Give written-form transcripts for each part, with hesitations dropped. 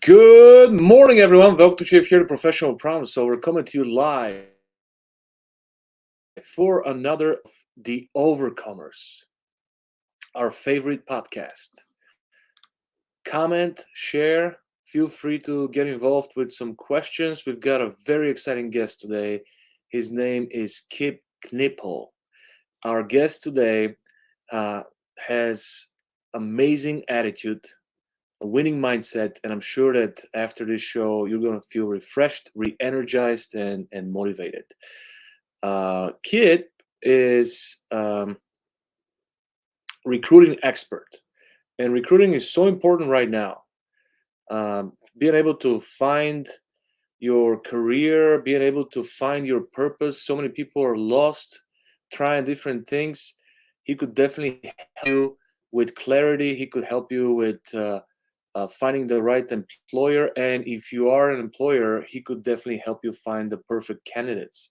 Good morning, everyone. Welcome to Chief here, the professional problem solver, coming to you live for another of the Overcomers, our favorite podcast. Comment, share. Feel free to get involved with some questions. We've got a very exciting guest today. His name is Kip Knippel. Our guest today uh, has amazing attitude, a winning mindset, and I'm sure that after this show, you're going to feel refreshed, re-energized, and motivated. Kit is recruiting expert, and recruiting is so important right now. Being able to find your career, being able to find your purpose. So many people are lost, trying different things. He could definitely help you with clarity. He could help you with finding the right employer. And if you are an employer, he could definitely help you find the perfect candidates.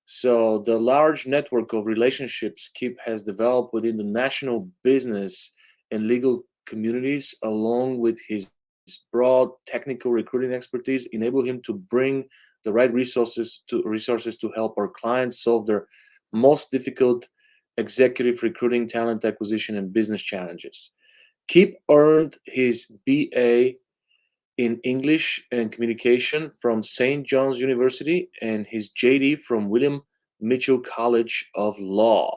So the large network of relationships Kip has developed within the national business and legal communities, along with his broad technical recruiting expertise, enable him to bring the right resources to help our clients solve their most difficult executive recruiting, talent acquisition, and business challenges. Kip earned his BA in English and Communication from St. John's University and his JD from William Mitchell College of Law.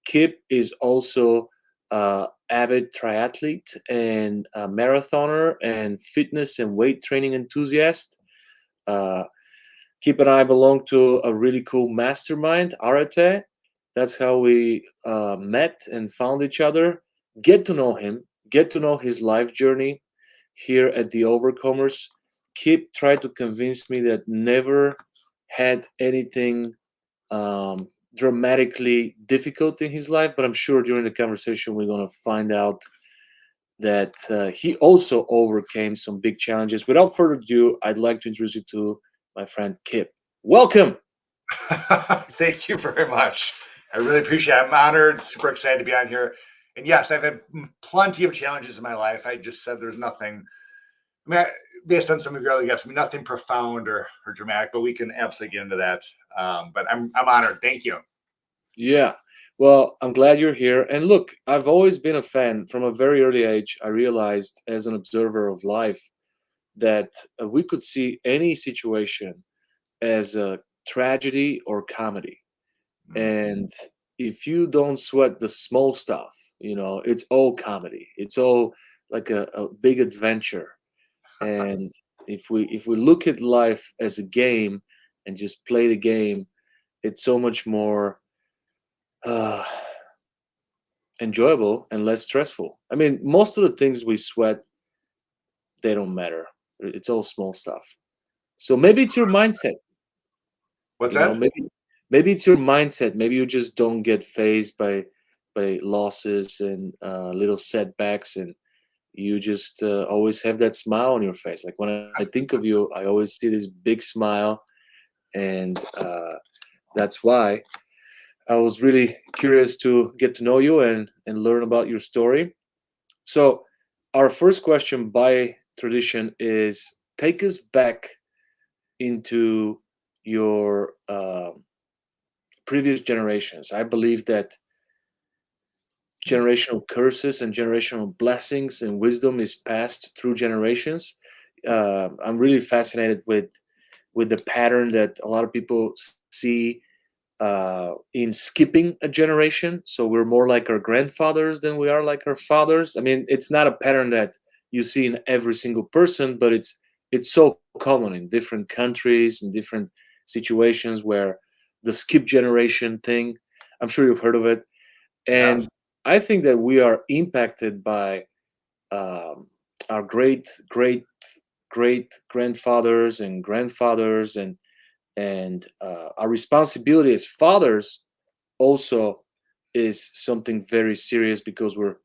Kip is also avid triathlete and a marathoner and fitness and weight training enthusiast. Uh, Kip and I belong to a really cool mastermind, Arate. That's how we met and found each other. Get to know him, get to know his life journey here at the Overcomers. Kip tried to convince me that never had anything dramatically difficult in his life, but I'm sure during the conversation we're going to find out that he also overcame some big challenges. Without further ado, I'd like to introduce you to my friend Kip. Welcome. Thank you very much. I really appreciate it. I'm honored, super excited to be on here. And yes, I've had plenty of challenges in my life. I just said there's nothing, based on some of your other guests, nothing profound or dramatic, but we can absolutely get into that. But I'm honored. Thank you. Yeah. Well, I'm glad you're here. And look, I've always been a fan from a very early age. I realized as an observer of life that we could see any situation as a tragedy or comedy. And if you don't sweat the small stuff, it's all comedy. It's all like a big adventure. And if we look at life as a game and just play the game, it's so much more uh, enjoyable and less stressful. I mean, most of the things we sweat, they don't matter. It's all small stuff. So maybe it's your mindset. What's You know, that? maybe it's your mindset. Maybe you just don't get phased by losses and little setbacks, and you just always have that smile on your face. Like when I think of you, I always see this big smile, and that's why I was really curious to get to know you and learn about your story. So, our first question by tradition is take us back into your previous generations. I believe that generational curses and generational blessings and wisdom is passed through generations. I'm really fascinated with the pattern that a lot of people see in skipping a generation. So we're more like our grandfathers than we are like our fathers. I mean, it's not a pattern that you see in every single person, but it's so common in different countries and different situations where the skip generation thing. I'm sure you've heard of it, and Yes. I think that we are impacted by our great grandfathers and grandfathers and our responsibility as fathers also is something very serious because we're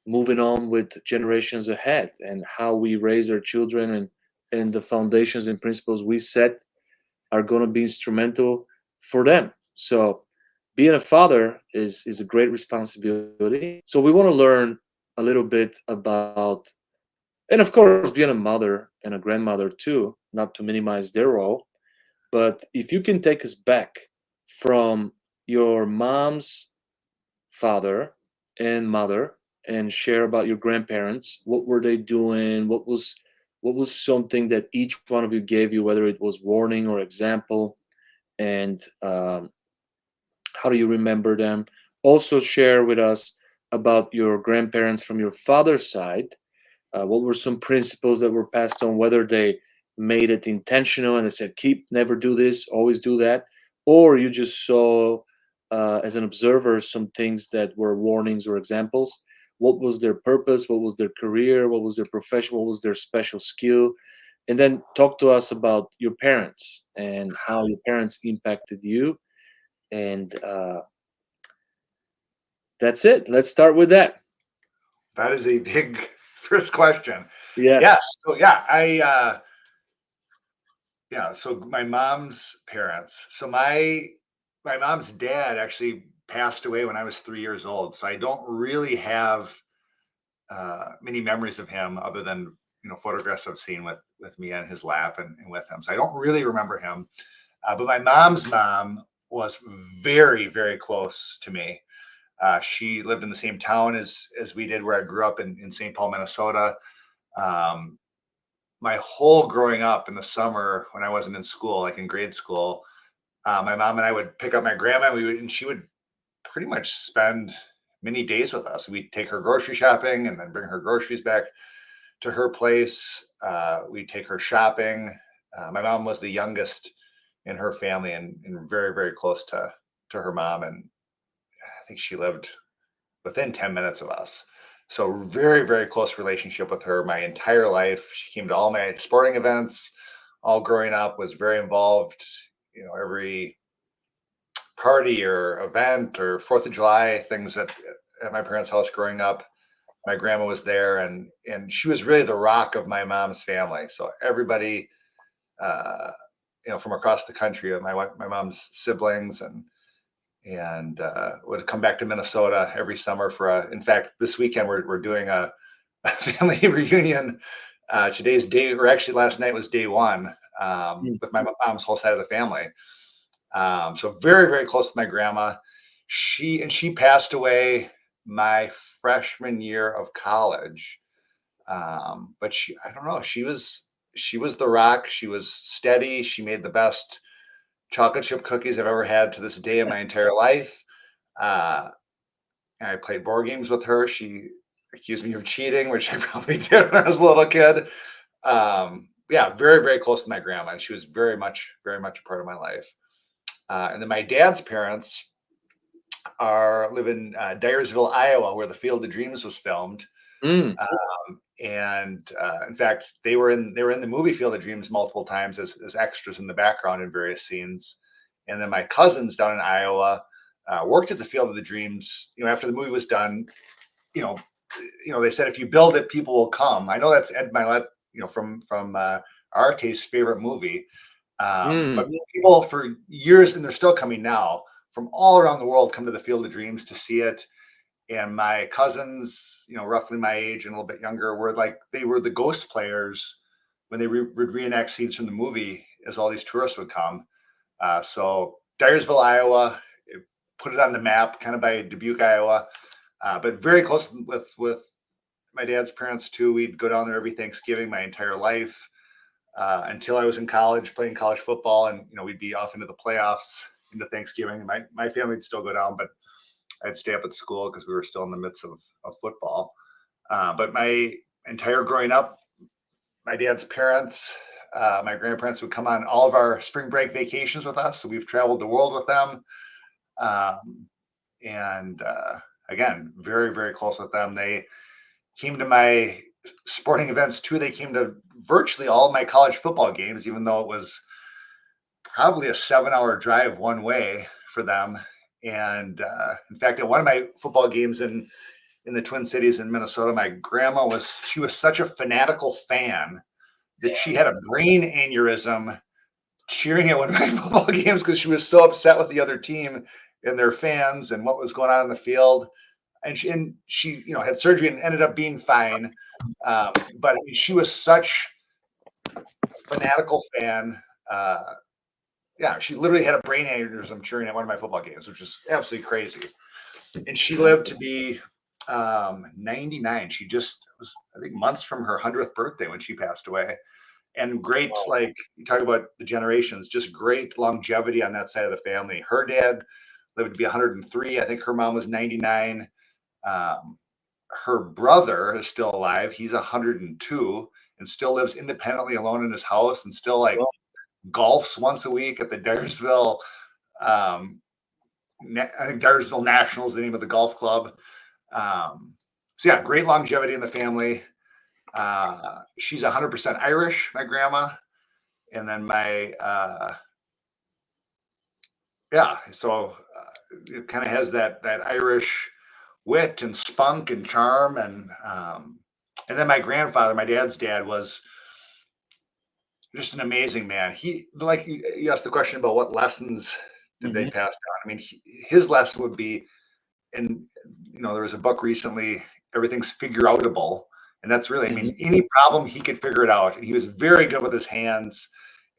moving on with generations ahead, and how we raise our children and the foundations and principles we set are going to be instrumental for them. So being a father is a great responsibility. So we want to learn a little bit about And of course, being a mother and a grandmother too, not to minimize their role. But if you can take us back from your mom's father and mother and share about your grandparents, what were they doing? What was something that each one of you gave you, whether it was warning or example, and how do you remember them? Also, share with us about your grandparents from your father's side. What were some principles that were passed on, whether they made it intentional and they said, keep, never do this, always do that, or you just saw as an observer some things that were warnings or examples? What was their purpose? What was their career? What was their profession? What was their special skill? And then talk to us about your parents and how your parents impacted you. And that's it. Let's start with that. That is a big first question. Yes. Yes. So yeah, so my mom's parents. So my mom's dad actually passed away when I was 3 years old. So I don't really have many memories of him other than photographs I've seen with me on his lap and with him. So I don't really remember him. But my mom's mom was very, very close to me. She lived in the same town as we did, where I grew up in St. Paul, Minnesota. Um, my whole growing up in the summer when I wasn't in school, like in grade school, my mom and I would pick up my grandma. And she would pretty much spend many days with us. We'd take her grocery shopping and then bring her groceries back to her place. We'd take her shopping. My mom was the youngest in her family and very, very close to her mom. And I think she lived within 10 minutes of us. So very, very close relationship with her my entire life. She came to all my sporting events, all growing up, was very involved, every party or event or 4th of July, things at my parents' house growing up. My grandma was there and she was really the rock of my mom's family. So everybody, uh, from across the country, my mom's siblings and would come back to Minnesota every summer in fact, this weekend we're doing a family reunion. Today's day, or actually last night was day one, Mm. with my mom's whole side of the family. So very, very close to my grandma. She passed away my freshman year of college. But I don't know, she was the rock. She was steady. She made the best chocolate chip cookies I've ever had to this day in my entire life. Uh, and I played board games with her. She accused me of cheating, which I probably did when I was a little kid. Yeah, very, very close to my grandma, and she was very much a part of my life. And then my dad's parents live in Dyersville, Iowa, where the Field of Dreams was filmed. Mm. And in fact, they were in the movie Field of Dreams multiple times as extras in the background in various scenes. And then my cousins down in Iowa worked at the Field of the Dreams. After the movie was done, you know, they said if you build it, people will come. I know that's Ed Milet, from Arte's favorite movie. But Mm. people for years, and they're still coming now, from all around the world, come to the Field of Dreams to see it. And my cousins, roughly my age and a little bit younger, they were the ghost players when they would reenact scenes from the movie as all these tourists would come. So Dyersville, Iowa, put it on the map, kind of by Dubuque, Iowa, but very close with my dad's parents too. We'd go down there every Thanksgiving my entire life, until I was in college playing college football, and we'd be off into the playoffs into Thanksgiving. My family would still go down, but I'd stay up at school because we were still in the midst of football. But my entire growing up, my dad's parents, my grandparents would come on all of our spring break vacations with us. So we've traveled the world with them. And again, very, very close with them. They came to my sporting events too. They came to virtually all my college football games, even though it was probably a 7-hour drive one way for them. And in fact, at one of my football games in the Twin Cities in Minnesota, my grandma was such a fanatical fan that she had a brain aneurysm cheering at one of my football games because she was so upset with the other team and their fans and what was going on in the field. she had surgery and ended up being fine. But I mean, she was such a fanatical fan. Yeah, she literally had a brain aneurysm cheering at one of my football games, which was absolutely crazy. And she lived to be 99. She just was, I think, months from her 100th birthday when she passed away. And great, like you talk about the generations, just great longevity on that side of the family. Her dad lived to be 103. I think her mom was 99. Her brother is still alive. He's 102 and still lives independently alone in his house and still like golfs once a week at the Dyersville. I think Dyersville National is the name of the golf club. So yeah, great longevity in the family. She's 100% Irish, my grandma. And then so it kind of has that Irish wit and spunk and charm. And then my grandfather, my dad's dad, was just an amazing man. He, like you asked the question about what lessons did they pass down. I mean, his lesson would be, and there was a book recently, Everything's Figure Outable. And that's really, I mean, any problem he could figure it out. And he was very good with his hands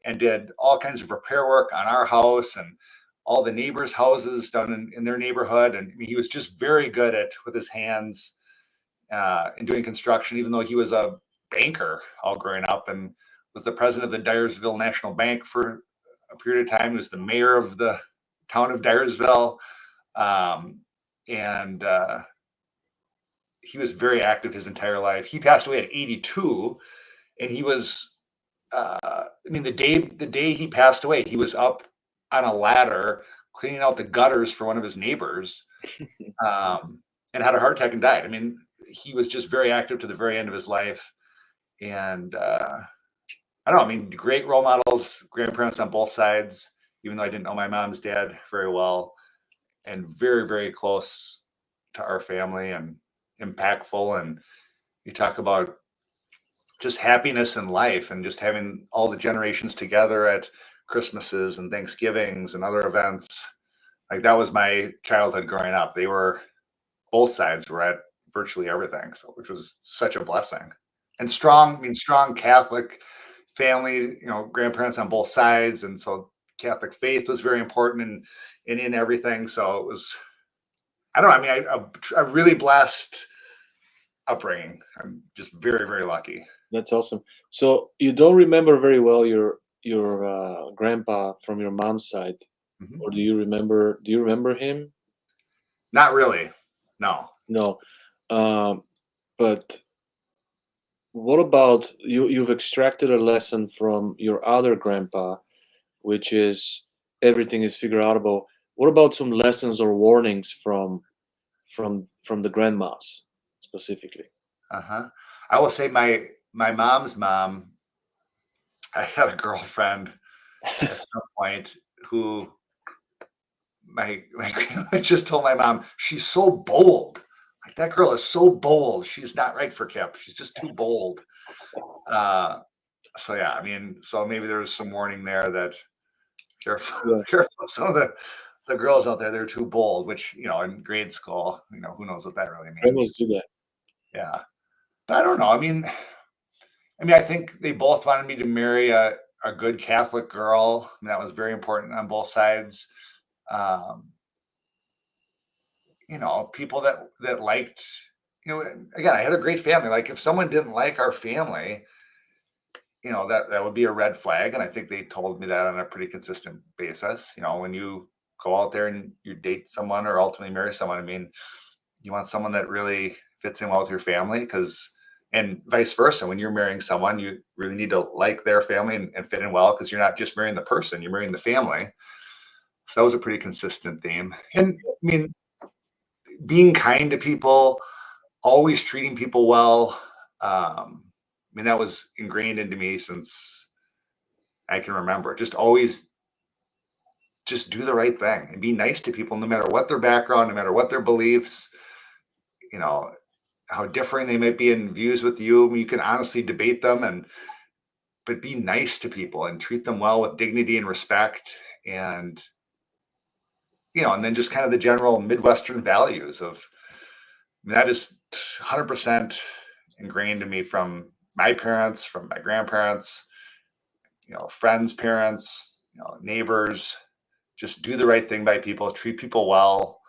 and did all kinds of repair work on our house and all the neighbors' houses down in their neighborhood. And I mean, he was just very good with his hands in doing construction, even though he was a banker all growing up and was the president of the Dyersville National Bank for a period of time. He was the mayor of the town of Dyersville. And he was very active his entire life. He passed away at 82, and he was, I mean, the day he passed away, he was up on a ladder cleaning out the gutters for one of his neighbors, and had a heart attack and died. I mean, he was just very active to the very end of his life. And I don't know, I mean, great role models, grandparents on both sides, even though I didn't know my mom's dad very well, and very, very close to our family and impactful. And you talk about just happiness in life and just having all the generations together at Christmases and Thanksgivings and other events. Like that was my childhood growing up. Both sides were at virtually everything. So, which was such a blessing. And strong Catholic family, grandparents on both sides. And so Catholic faith was very important in everything. So it was, I don't know. I mean, a really blessed upbringing. I'm just very, very lucky. That's awesome. So you don't remember very well your grandpa from your mom's side, or do you remember him? Not really. No. But what about you've extracted a lesson from your other grandpa, which is everything is figure outable. What about some lessons or warnings from the grandmas specifically? I will say my mom's mom, I had a girlfriend at some point who my grandma just told my mom, she's so bold. Like that girl is so bold. She's not right for Kip. She's just too bold. So yeah, I mean, so maybe there's some warning there that careful some of the girls out there, they're too bold, which, in grade school, who knows what that really means. Grandmas do that. Yeah. But I don't know. I mean, I think they both wanted me to marry a good Catholic girl. I mean, that was very important on both sides. People that liked, again, I had a great family. Like if someone didn't like our family, that would be a red flag. And I think they told me that on a pretty consistent basis. When you go out there and you date someone or ultimately marry someone, I mean, you want someone that really fits in well with your family, and vice versa. When you're marrying someone, you really need to like their family and fit in well, because you're not just marrying the person, you're marrying the family. So that was a pretty consistent theme. And I mean, being kind to people, always treating people well. I mean, that was ingrained into me since I can remember. Just always just do the right thing and be nice to people, no matter what their background, no matter what their beliefs, how differing they might be in views with you. You can honestly debate them, but be nice to people and treat them well with dignity and respect. And, and then just kind of the general Midwestern values of And that is 100% ingrained in me from my parents, from my grandparents, friends, parents, neighbors. Just do the right thing by people, treat people well,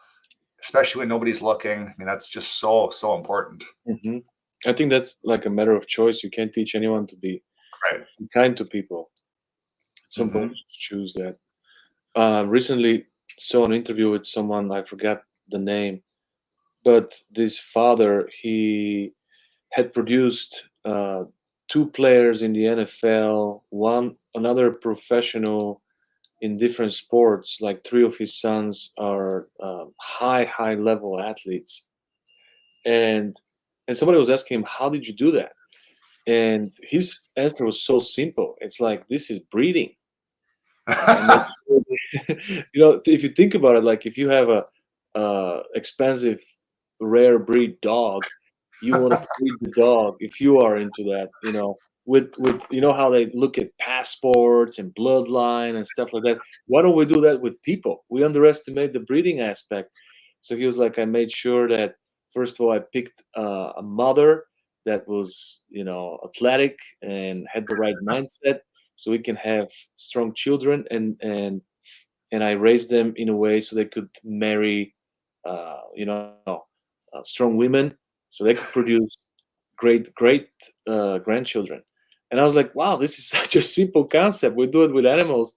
especially when nobody's looking. I mean, that's just so, so important. Hmm. I think that's like a matter of choice. You can't teach anyone to be Right. kind to people. It's so important Hmm. to choose that. Recently, saw an interview with someone, I forgot the name, but this father, he had produced two players in the NFL, one another professional in different sports. Like three of his sons are high level athletes, and somebody was asking him, "How did you do that?" And his answer was so simple. It's like, this is breeding. I make sure if you think about it, like if you have a expensive rare breed dog, you want to breed the dog if you are into that, with how they look at passports and bloodline and stuff like that. Why don't we do that with people? We underestimate the breeding aspect. So he was like, I made sure that first of all, I picked a mother that was, athletic and had the right mindset, so we can have strong children, and I raised them in a way so they could marry, strong women, so they could produce great grandchildren. And I was like, wow, this is such a simple concept. We do it with animals,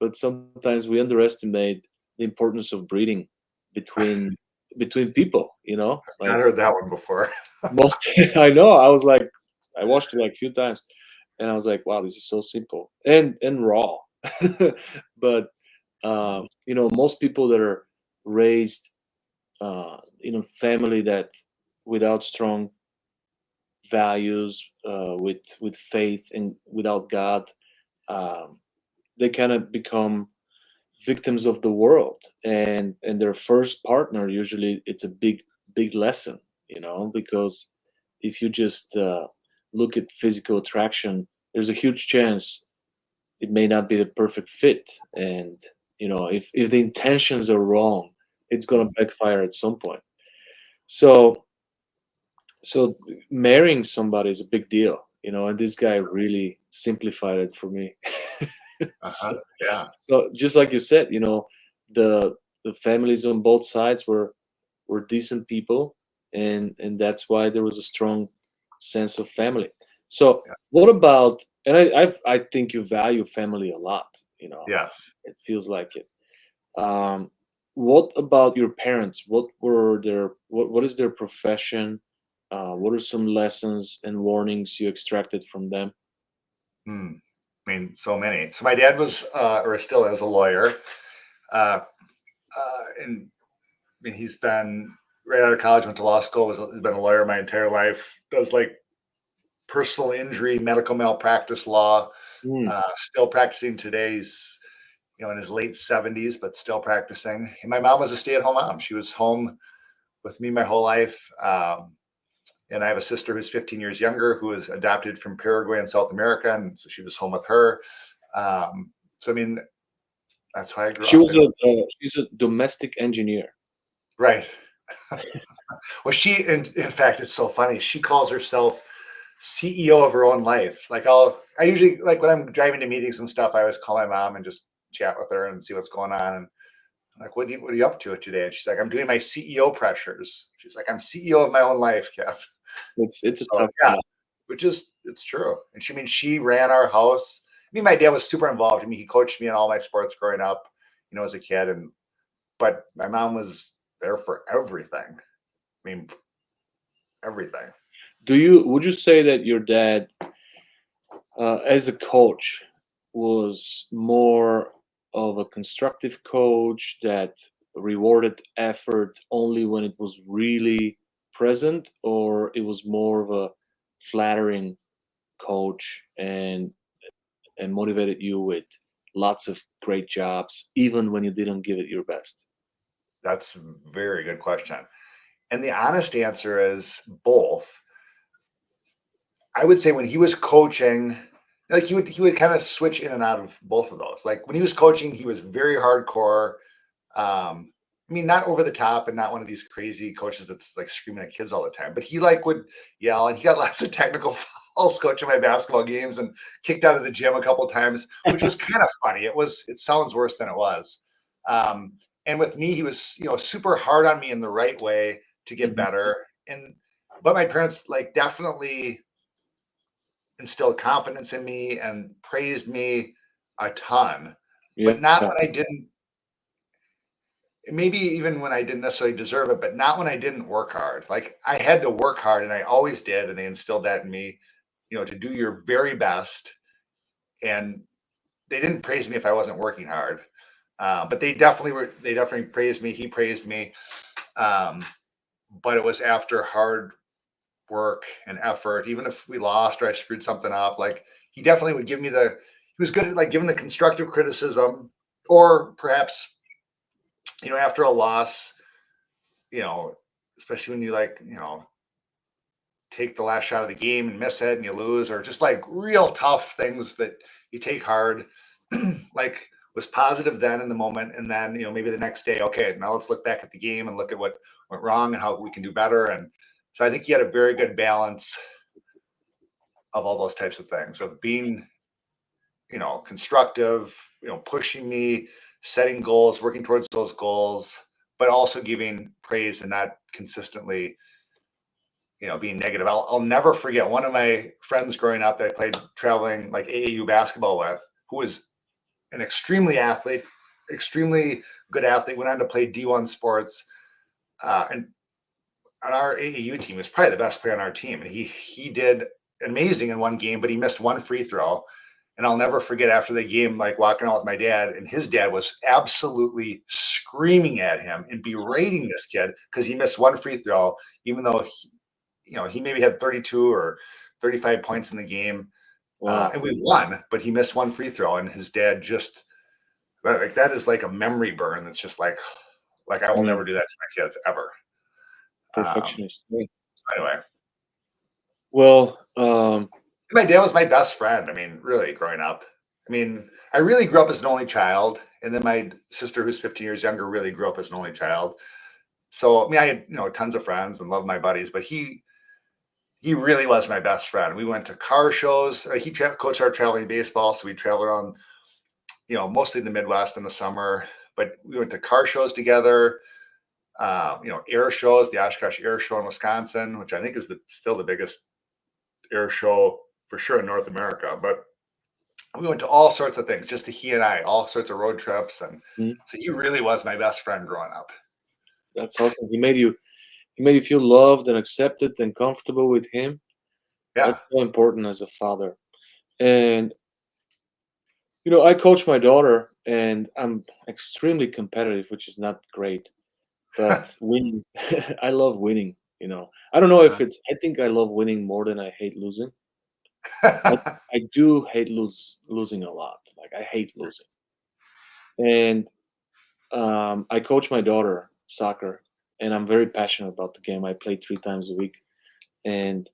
but sometimes we underestimate the importance of breeding between people. I Like heard that one before. most. I know. I was like, I watched it like a few times, and I was like, wow, this is so simple and raw. But most people that are raised in a family that without strong values, with faith and without God, um, they kind of become victims of the world, and their first partner usually it's a big lesson, because if you just look at physical attraction, there's a huge chance it may not be the perfect fit. And if the intentions are wrong, it's going to backfire at some point. So so marrying somebody is a big deal, and this guy really simplified it for me. Uh-huh. so, Yeah. so just like you said, the families on both sides were decent people, and that's why there was a strong sense of family. So Yeah. what about, and I think you value family a lot, Yes. it feels like it. um, what about your parents? What is their profession? What are some lessons and warnings you extracted from them? Hmm. I mean, so many. So my dad was, or still is, a lawyer, and I mean, he's been right out of college, went to law school, has been a lawyer my entire life. Does like personal injury, medical malpractice law. Mm, Still practicing today. He's in his late 70s, but still practicing. And my mom was a stay-at-home mom. She was home with me my whole life. And I have a sister who's 15 years younger who was adopted from Paraguay in South America, and so she was home with her. So I mean, that's how I grew she up. was And she's a domestic engineer. right. Well, in fact, it's so funny. She calls herself CEO of her own life. Like I usually, like when I'm driving to meetings and stuff, I always call my mom and just chat with her and see what's going on. And I'm like, what are you up to today? And she's like, I'm doing my CEO pressures. She's like, I'm CEO of my own life, Kev. It's a So tough yeah, job. which is, it's true. And she ran our house. I mean, my dad was super involved. I mean, he coached me in all my sports growing up, as a kid. But my mom was there for everything. I mean, everything. Would you say that your dad, as a coach, was more of a constructive coach that rewarded effort only when it was really present, or it was more of a flattering coach and motivated you with lots of great jobs even when you didn't give it your best? That's a very good question. And the honest answer is both. I would say when he was coaching, like he would kind of switch in and out of both of those. Like when he was coaching, he was very hardcore. Um, I mean, not over the top and not one of these crazy coaches that's like screaming at kids all the time, but he like would yell, and he got lots of technical fouls coaching my basketball games and kicked out of the gym a couple of times, which was kind of funny. It sounds worse than it was. Um, and with me, he was, super hard on me in the right way to get Mhm. better. But my parents like definitely instilled confidence in me and praised me a ton, but Yeah. not when I didn't, maybe even when I didn't necessarily deserve it, but not when I didn't work hard. Like I had to work hard and I always did. And they instilled that in me, to do your very best. And they didn't praise me if I wasn't working hard. But they definitely praised me. He praised me. Um, but it was after hard work and effort, even if we lost or I screwed something up, like he definitely would give me he was good at like giving the constructive criticism, or perhaps, after a loss, you know, especially when you like, take the last shot of the game and miss it and you lose, or just like real tough things that you take hard, like was positive then in the moment. And then, maybe the next day, okay, now let's look back at the game and look at what went wrong and how we can do better. And so I think he had a very good balance of all those types of things, of being, constructive, pushing me, setting goals, working towards those goals, but also giving praise and not consistently, being negative. I'll never forget one of my friends growing up that I played traveling like AAU basketball with, who was an extremely good athlete, went on to play D1 sports. And on our AAU team, he was probably the best player on our team. And he did amazing in one game, but he missed one free throw. And I'll never forget after the game, like walking out with my dad, and his dad was absolutely screaming at him and berating this kid because he missed one free throw, even though he maybe had 32 or 35 points in the game, Wow. and we won, but he missed one free throw, and his dad just like that is like a memory burn. That's just like I will Yeah. never do that to my kids ever. Perfectionist. Yeah. So anyway, Well, my dad was my best friend. I mean, really, growing up. I mean, I really grew up as an only child, and then my sister, who's 15 years younger, really grew up as an only child. So I mean, I had tons of friends and loved my buddies, but he really was my best friend. We went to car shows. He coached our traveling baseball, so we traveled around, mostly the Midwest in the summer. But we went to car shows together. Air shows, the Oshkosh Air Show in Wisconsin, which I think is still the biggest air show for sure in North America. But we went to all sorts of things, just to he and I, all sorts of road trips, and mhm, so he really was my best friend growing up. that's awesome. He made you feel loved and accepted and comfortable with him. Yeah. That's so important as a father. And I coach my daughter, and I'm extremely competitive, which is not great. But winning, I love winning. I don't know if it's. I think I love winning more than I hate losing. I, I do hate losing a lot. Like I hate losing. And I coach my daughter soccer, and I'm very passionate about the game. I play 3 times a week, and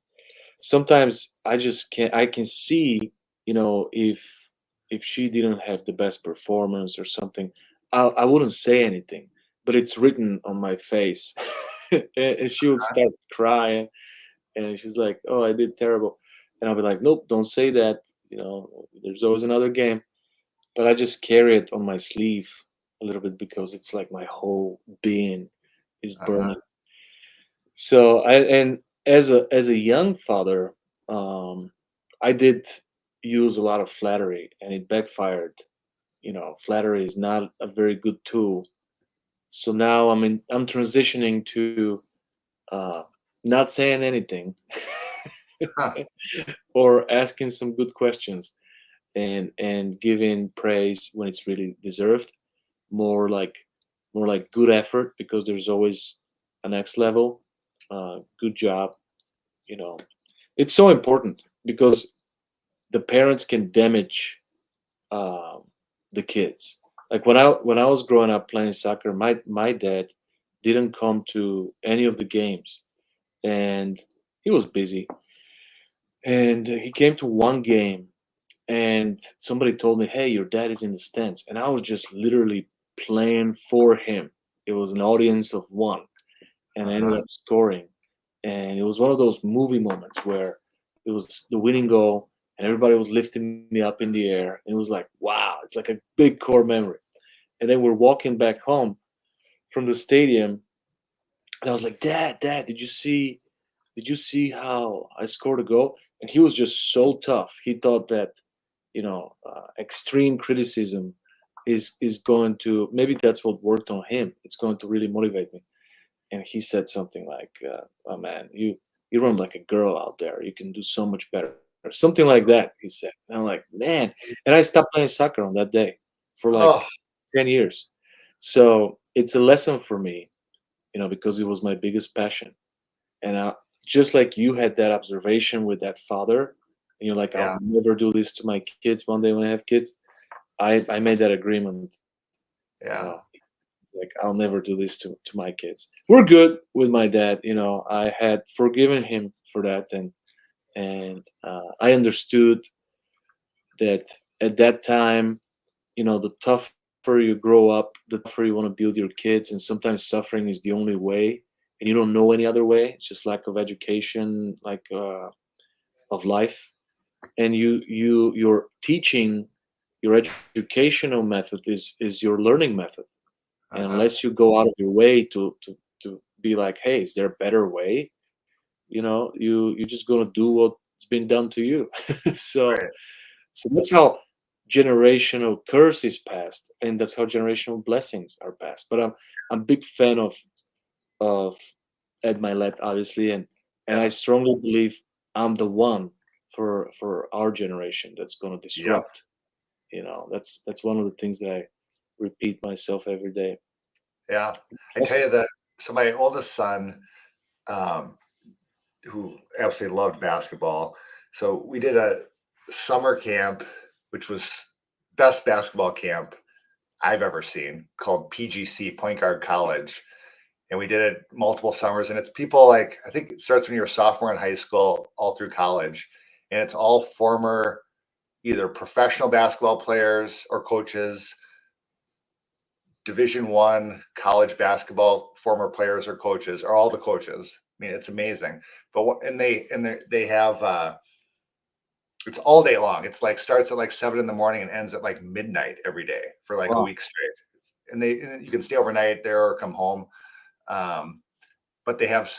sometimes I just can't. I can see, if she didn't have the best performance or something, I wouldn't say anything, but it's written on my face, and she would start crying, and she's like, "Oh, I did terrible," and I'll be like, "Nope, don't say that. There's always another game." But I just carry it on my sleeve a little bit because it's like my whole being is Uh-huh. burning. So and as a young father, um, I did use a lot of flattery, and it backfired. Flattery is not a very good tool. So now I'm transitioning to uh, not saying anything Huh. or asking some good questions and giving praise when it's really deserved. more like more like good effort, because there's always a next level. Good job. you know it's so important because the parents can damage um, the kids. Like when I was growing up playing soccer, my dad didn't come to any of the games, and he was busy, and he came to one game, and somebody told me, "Hey, your dad is in the stands," and I was just literally playing for him. It was an audience of one, and I ended Uh-huh. up scoring. And it was one of those movie moments where it was the winning goal, and everybody was lifting me up in the air. It was like, wow, it's like a big core memory. And then we're walking back home from the stadium, and I was like, Dad, did you see how I scored a goal? And he was just so tough. He thought that, extreme criticism is going to, maybe that's what worked on him. It's going to really motivate me. And he said something like, "Oh man, you run like a girl out there. You can do so much better," or something like that. He said, and I'm like, man. And I stopped playing soccer on that day for like Oh, 10 years. So it's a lesson for me, because it was my biggest passion. And just like you had that observation with that father, and you're like, I'll yeah, never do this to my kids one day when I have kids. I made that agreement. You yeah, know, like, I'll never do this to my kids. We're good with my dad. I had forgiven him for that, and I understood that at that time, the tougher you grow up, the tougher you want to build your kids, and sometimes suffering is the only way, and you don't know any other way. It's just lack of education, like of life, and your teaching, your educational method is your learning method. And uh-huh, unless you go out of your way to be like, hey, is there a better way? You're just gonna do what's been done to you. so right, so that's how generational curse is passed, and that's how generational blessings are passed. But I'm a big fan of Ed Milet, obviously, and I yeah, strongly believe I'm the one for our generation that's gonna yep, disrupt. That's one of the things that I repeat myself every day. yeah. I tell Awesome. you that. So my oldest son, um, who absolutely loved basketball, so we did a summer camp, which was best basketball camp I've ever seen, called PGC, Point Guard College. And we did it multiple summers. And it's people like, I think it starts when you're a sophomore in high school, all through college. And it's all former either professional basketball players or coaches, Division 1 college basketball former players or coaches, or all the coaches. I mean, it's amazing. But what, and they have it's all day long. It's like starts at like 7 in the morning and ends at like midnight every day for like a Wow. week straight. And you can stay overnight there or come home. Um, but they have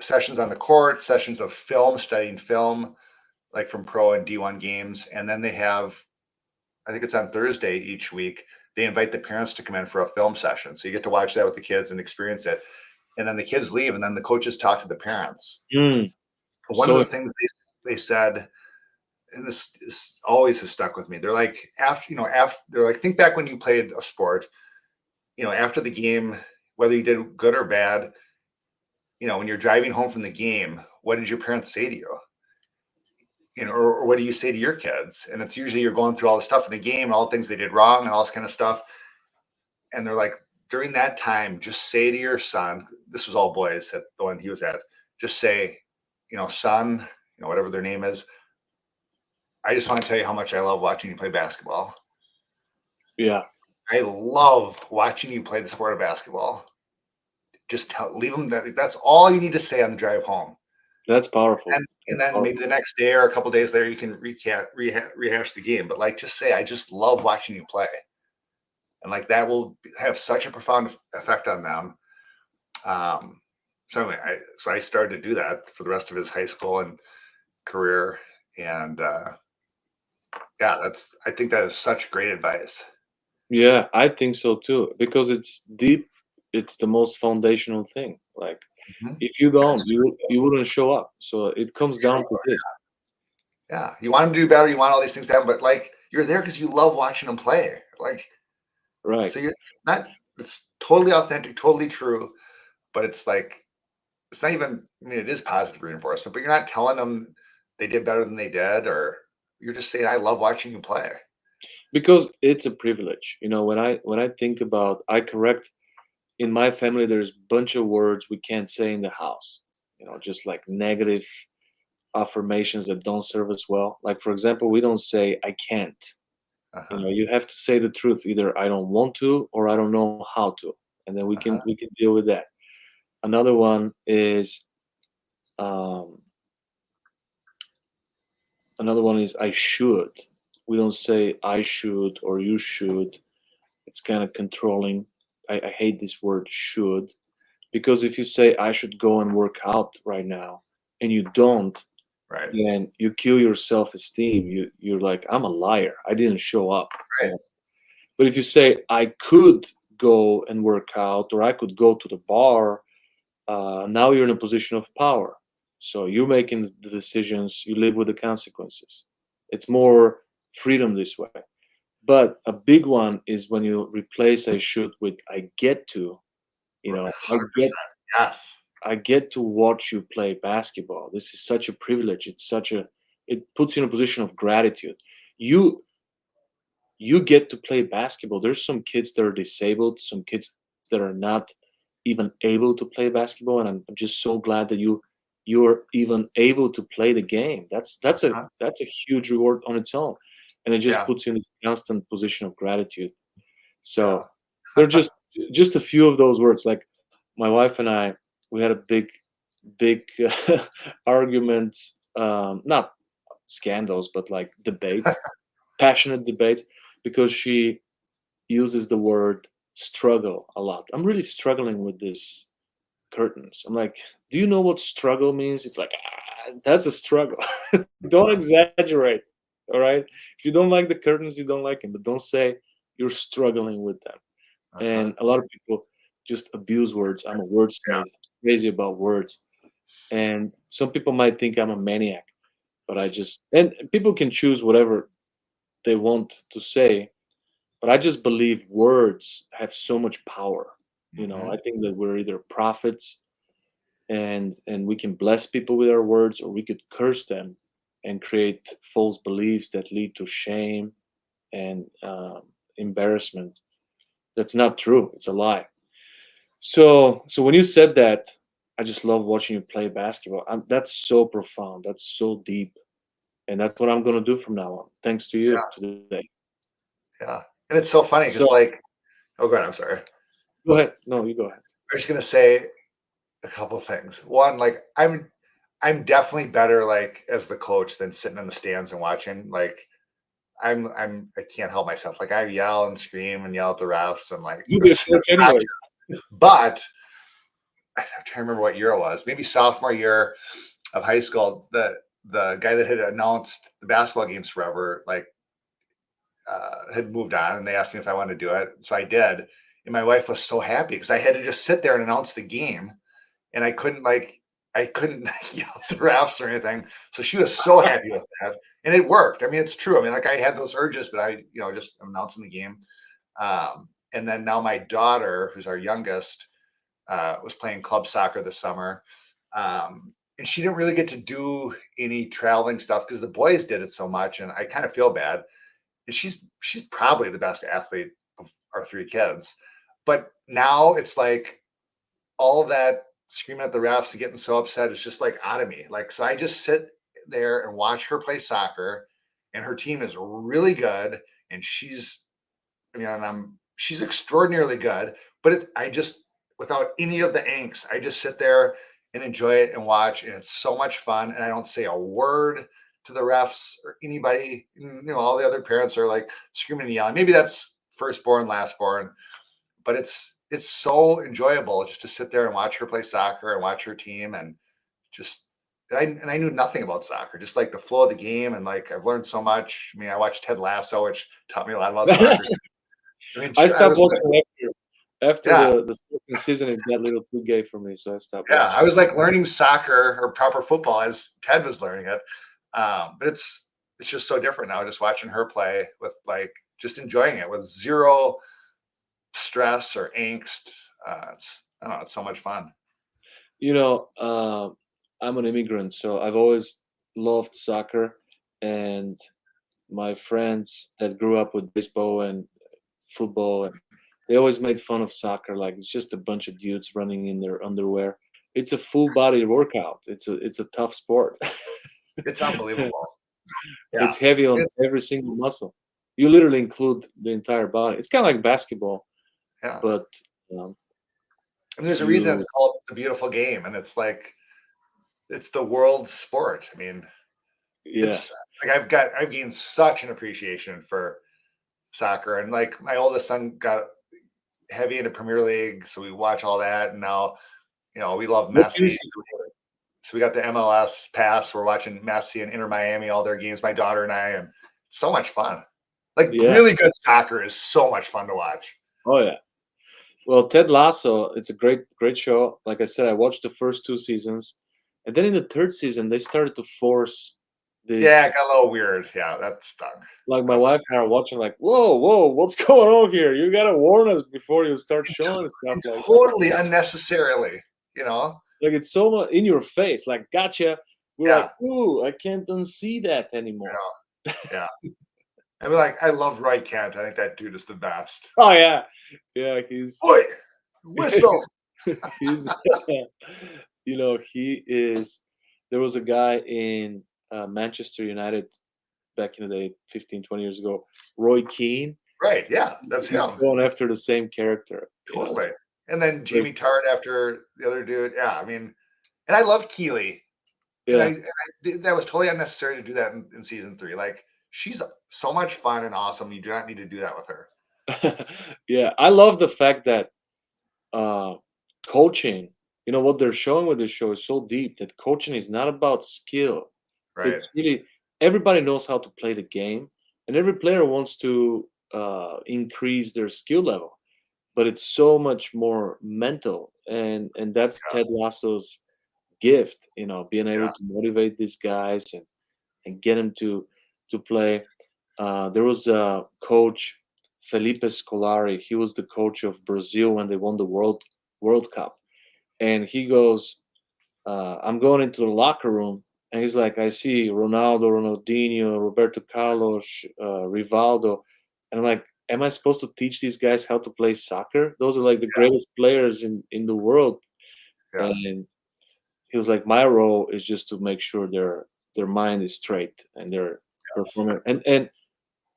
sessions on the court, sessions of film, studying film, like from pro and D1 games, and then they have, I think it's on Thursday each week. They invite the parents to come in for a film session, so you get to watch that with the kids and experience it. And then the kids leave, and then the coaches talk to the parents. Mm, One of so the things they said, and this always has stuck with me. They're like, after they're like, think back when you played a sport. After the game, whether you did good or bad, when you're driving home from the game, what did your parents say to you? Or what do you say to your kids? And it's usually you're going through all the stuff in the game and all the things they did wrong and all this kind of stuff. And they're like, during that time, just say to your son, this was all boys at the one he was at, just say, son, whatever their name is, I just want to tell you how much I love watching you play basketball. yeah, I love watching you play the sport of basketball. Just leave them that's all you need to say on the drive home. that's powerful. And That's then maybe powerful. the next day or a couple days later, you can rehash the game. But like, just say, I just love watching you play. And like that will have such a profound effect on them. So anyway, I started to do that for the rest of his high school and career. And yeah, I think that is such great advice. Yeah, I think so too, because it's deep. It's the most foundational thing. Like, Mhm. if you don't, That's you wouldn't show up. So it comes true. down to this, Yeah, you want him to do better. You want all these things to happen, but like you're there because you love watching them play. Like right? so, you're not. It's totally authentic, totally true. But it's like it's not even. I mean, it is positive reinforcement, but you're not telling them they did better than they did, or you're just saying, "I love watching you play." Because it's a privilege. When I think about, I correct, in my family, there's a bunch of words we can't say in the house. Just like negative affirmations that don't serve us well. Like, for example, we don't say I can't. Uh huh. You have to say the truth. Either I don't want to or I don't know how to. and then we can Uh-huh. we can deal with that. Another one is um, I should. We don't say I should or you should. It's kind of controlling. I hate this word should, because if you say I should go and work out right now and you don't, Right. then you kill your self-esteem. You're like, I'm a liar, I didn't show up. Right. But if you say I could go and work out, or I could go to the bar, now you're in a position of power. So you're making the decisions, you live with the consequences. It's more freedom this way. But a big one is when you replace I should with I get to. You know, 100%. Yes. I get to watch you play basketball. This is such a privilege. It puts you in a position of gratitude. You you get to play basketball. There's some kids that are disabled, some kids that are not even able to play basketball, and I'm just so glad that you're even able to play the game. Uh-huh. That's a huge reward on its own, and it just Yeah. puts you in this constant position of gratitude. Yeah. So they're just a few of those words. Like my wife and I, we had a big arguments, not scandals, but like debates, passionate debates, because she uses the word struggle a lot. I'm really struggling with this curtains. I'm like, do you know what struggle means? It's like, that's a struggle. Don't exaggerate. All right. If you don't like the curtains, you don't like them, but don't say you're struggling with them. Uh-huh. And a lot of people just abuse words. I'm a Yeah. wordsmith, crazy about words. And some people might think I'm a maniac, but and people can choose whatever they want to say, but I just believe words have so much power. You know, I Hmm. think that we're either prophets and we can bless people with our words, or we could curse them and create false beliefs that lead to shame and embarrassment. That's not true. It's a lie. So when you said that, I just love watching you play basketball. That's so profound. That's so deep, and that's what I'm gonna do from now on. Thanks to you Yeah. today. Yeah. And it's so funny because, So like, oh, good. I'm sorry. go ahead. No, you go ahead. I'm just gonna say a couple things. One, like, I'm definitely better like as the coach than sitting in the stands and watching. Like, I can't help myself. Like, I yell and scream and yell at the refs and like You be a coach anyways. but I'm trying to remember what year it was. Maybe sophomore year of high school. The guy that had announced the basketball games forever, like, had moved on, and they asked me if I wanted to do it. So I did. And my wife was so happy because I had to just sit there and announce the game, and I couldn't yell at the refs or anything. So she was so happy with that, and it worked. I mean, it's true. I mean, like, I had those urges, but I, just announcing the game. And then now my daughter, who's our youngest, was playing club soccer this summer. And she didn't really get to do any traveling stuff because the boys did it so much, and I kind of feel bad. And she's probably the best athlete of our three kids. But now it's like all of that screaming at the refs and getting so upset is just like out of me. Like, so I just sit there and watch her play soccer, and her team is really good, and she's extraordinarily good. But I just, without any of the angst, I just sit there and enjoy it and watch, and it's so much fun. And I don't say a word to the refs or anybody. All the other parents are like screaming and yelling. Maybe that's firstborn, lastborn, but it's so enjoyable just to sit there and watch her play soccer and watch her team, and just I knew nothing about soccer, just like the flow of the game, and like I've learned so much. I mean, I watched Ted Lasso, which taught me a lot about soccer. I mean, I I stopped was like, watching after yeah, the second season. It got a little too gay for me, so I stopped yeah, I watching. was like learning soccer or proper football as Ted was learning it. But it's just so different now, just watching her play with like just enjoying it with zero stress or angst. I don't know, it's so much fun. You know, I'm an immigrant, so I've always loved soccer, and my friends that grew up with baseball and football, and they always made fun of soccer. Like it's just a bunch of dudes running in their underwear. It's a full body workout. It's a tough sport. It's unbelievable. Yeah, It's heavy on it's every single muscle. You literally include the entire body. It's kind of like basketball, yeah. but um, And there's a reason it's You called the beautiful game, and it's like it's the world's sport. I mean, yeah. it's like I've gained such an appreciation for soccer, and like my oldest son got heavy into Premier League, so we watch all that, and now we love What Messi. teams you support? So we got the MLS pass. We're watching Messi and Inter Miami, all their games, my daughter and I, and it's so much fun. Like Yeah. really good soccer is so much fun to watch. Oh yeah. Well, Ted Lasso, it's a great show. Like I said, I watched the first 2 seasons, and then in the third season, they started to force Yeah, this. it got a little weird. Yeah, that stunk. Like my That's wife and I are watching, like, whoa, what's going on here? You gotta warn us before you start showing stuff and like that. totally unnecessarily, you know? Like it's so much in your face. Like, gotcha. We're like, Yeah, ooh, I can't unsee that anymore. yeah. I mean, like, I love Roy Kent. I think that dude is the best. Oh yeah, yeah. He's Boy, whistle. he's he is. There was a guy in Manchester United back in the day, 15, 20 years ago, Roy Keane. Right. Yeah, that's He's him. going after the same character. Totally. And then Like, Jamie Tart after the other dude. Yeah, I mean, and I love Keely. And yeah. that was totally unnecessary to do that in season 3. Like, she's so much fun and awesome. You do not need to do that with her. Yeah, I love the fact that uh, coaching, what they're showing with this show is so deep that coaching is not about skill. Right. It's really everybody knows how to play the game, and every player wants to increase their skill level. But it's so much more mental, and that's Yeah. Ted Lasso's gift. Being Yeah. able to motivate these guys and get them to play. There was a coach, Felipe Scolari. He was the coach of Brazil when they won the World Cup, and he goes, "I'm going into the locker room." And he's like, I see Ronaldo, Ronaldinho, Roberto Carlos, Rivaldo. And I'm like, am I supposed to teach these guys how to play soccer? Those are like the greatest players in the world. Yeah. And he was like, my role is just to make sure their mind is straight and they're performing. And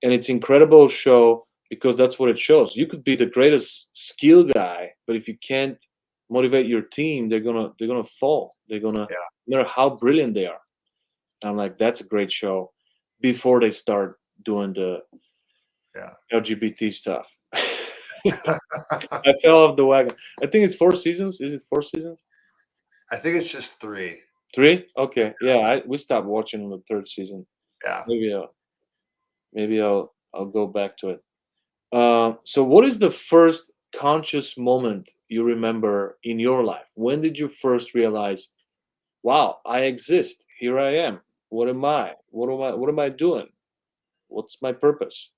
it's incredible show because that's what it shows. You could be the greatest skill guy, but if you can't motivate your team, they're gonna fall. They're gonna Yeah. no matter how brilliant they are. I'm like, that's a great show before they start doing the Yeah. LGBT stuff. I fell off the wagon. I think it's 4 seasons. Is it 4 seasons? I think it's just 3. 3? Okay. Yeah, we stopped watching on the third season. Yeah. Maybe I'll go back to it. So what is the first conscious moment you remember in your life? When did you first realize, wow, I exist. Here I am. What am I? What am I doing? What's my purpose?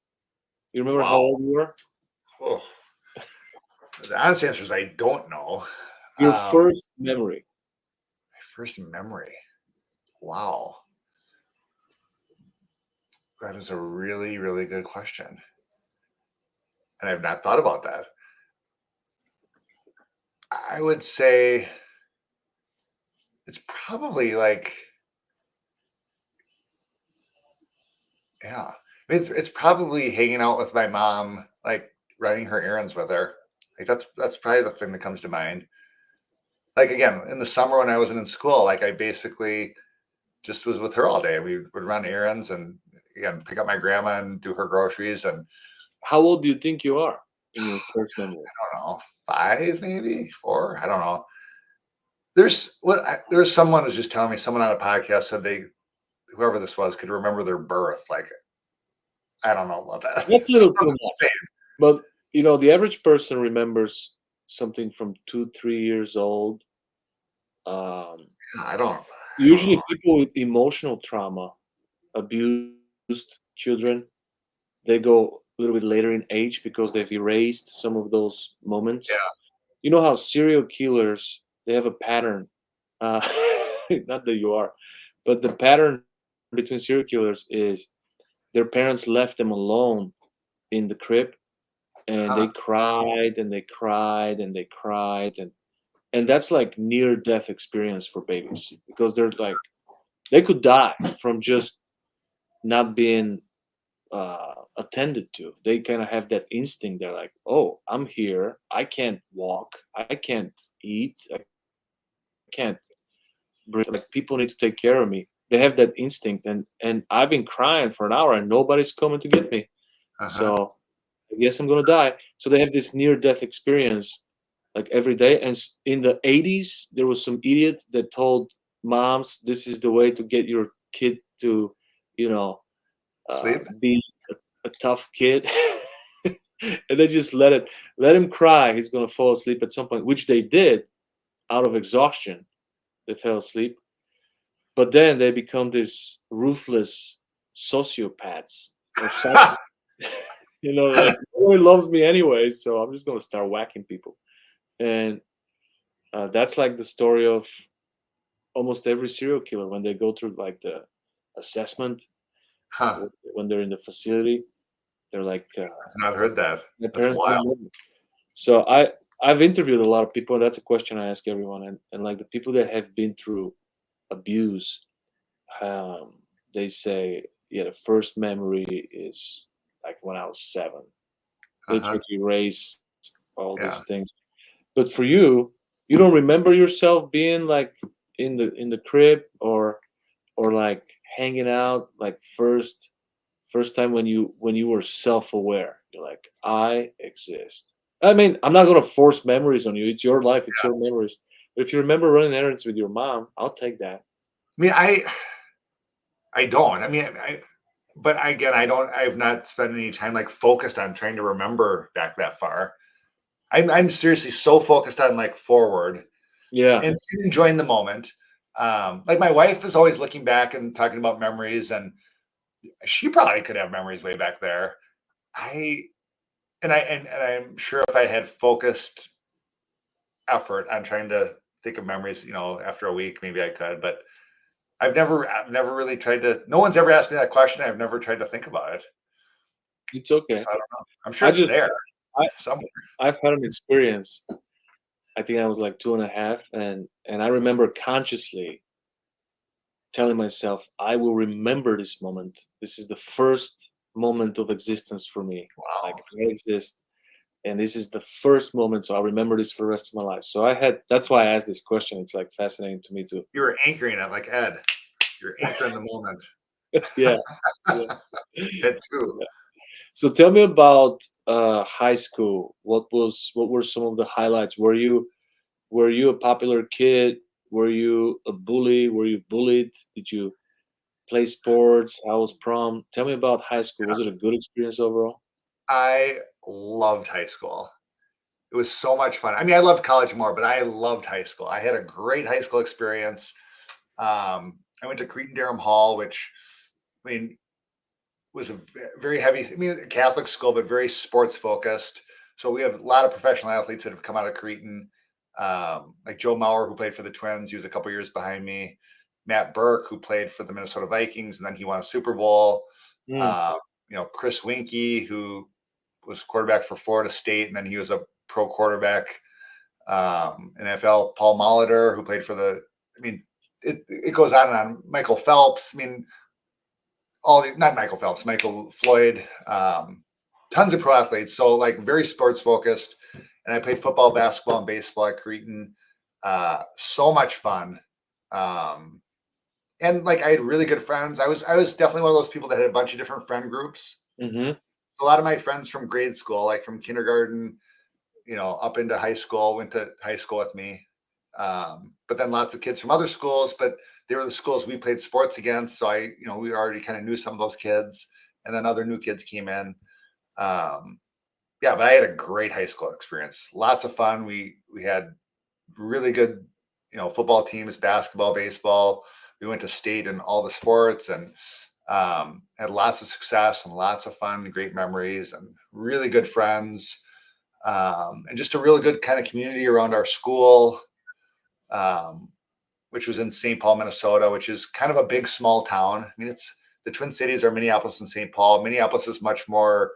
You remember how Wow. old you were? Oh, the honest answer is I don't know. Your My first memory. first memory. Wow. That is a really, really good question. And I've not thought about that. I would say it's probably like, yeah. It's probably hanging out with my mom, like running her errands with her. Like that's probably the thing that comes to mind. Like again, in the summer when I wasn't in school, like I basically just was with her all day. We would run errands and again pick up my grandma and do her groceries and How old do you think you are in your first memory? I don't know, 5 maybe 4. I don't know. There's someone was just telling me someone on a podcast said they whoever this was could remember their birth. Like I don't know about that. That's a It's little so too much. insane. But the average person remembers something from 2, 3 years old. Um, I don't know. Usually, people with emotional trauma, abused children, they go a little bit later in age because they've erased some of those moments. Yeah. You know how serial killers, they have a pattern. Uh, not that you are, but the pattern between serial killers is their parents left them alone in the crib, and they Huh. cried and they cried and they cried, and that's like near death experience for babies because they're like they could die from just not being attended to. They kind of have that instinct. They're like, oh, I'm here. I can't walk. I can't eat. I can't breathe. Like people need to take care of me. They have that instinct, and I've been crying for an hour and nobody's coming to get me. Uh-huh. So I guess I'm gonna die. So they have this near death experience like every day. And in the 80s, there was some idiot that told moms this is the way to get your kid to, you know, Sleep. be a tough kid. And they just let him cry. He's gonna fall asleep at some point, which they did out of exhaustion. They fell asleep, but then they become these ruthless sociopaths or psychopaths. Like nobody loves me anyway, so I'm just gonna start whacking people. And that's like the story of almost every serial killer when they go through like the assessment Huh. when they're in the facility. They're like, I've not heard that. my That's parents don't wild. love me. So I've interviewed a lot of people, and that's a question I ask everyone. And like the people that have been through abuse, um, they say, yeah, the first memory is like when I was 7. They try Uh-huh. to erase all Yeah. these things. But for you, you don't remember yourself being like in the crib or like hanging out like first time when you were self-aware. You're like, I exist. I mean, I'm not gonna force memories on you. It's your life, it's your memories. But if you remember running errands with your mom, I'll take that. I mean, I don't. I mean, but again, I've not spent any time like focused on trying to remember back that far. I'm seriously so focused on like forward Yeah, and enjoying the moment. Like my wife is always looking back and talking about memories, and she probably could have memories way back there. I and I'm sure if I had focused effort on trying to think of memories, after a week, maybe I could. But I've never really tried to. No one's ever asked me that question. I've never tried to think about it. it's okay. So I don't know. I'm sure I it's just there I somewhere. I've had an experience. I think I was like 2.5, and I remember consciously telling myself, I will remember this moment. This is the first moment of existence for me. Like Wow. I exist, and this is the first moment, so I'll remember this for the rest of my life. So that's why I asked this question. It's like fascinating to me too. You were anchoring it like Ed. You're anchoring the moment. Yeah, yeah, Ed too. yeah. So tell me about high school. What were some of the highlights? Were you a popular kid? Were you a bully? Were you bullied? Did you play sports? How was prom? Tell me about high school. Was it a good experience overall? I loved high school. It was so much fun. I mean, I loved college more, but I loved high school. I had a great high school experience. I went to Cretin-Derham Hall, which, I mean, was a very heavy, I mean, Catholic school, but very sports focused. So we have a lot of professional athletes that have come out of Cretin, like Joe Mauer, who played for the Twins. He was a couple years behind me. Matt Burke, who played for the Minnesota Vikings, and then he won a Super Bowl. Mm, Uh, Chris Winkie, who was quarterback for Florida State, and then he was a pro quarterback in NFL. Paul Molitor, who played for I mean, it goes on and on. Michael Phelps. I mean, not Michael Phelps, Michael Floyd, tons of pro athletes. So like very sports focused. And I played football, basketball, and baseball at Cretin. So much fun. Um, and like I had really good friends. I was definitely one of those people that had a bunch of different friend groups. mhm, A lot of my friends from grade school, like from kindergarten, up into high school, went to high school with me. But then lots of kids from other schools, but they were the schools we played sports against. So we already kind of knew some of those kids, and then other new kids came in. Um, yeah, but I had a great high school experience. Lots of fun. We had really good, football teams, basketball, baseball. We went to state in all the sports and had lots of success and lots of fun, great memories, and really good friends. And just a really good kind of community around our school, um, which was in St. Paul, Minnesota, which is kind of a big, small town. I mean, it's the Twin Cities are Minneapolis and St. Paul. Minneapolis is much more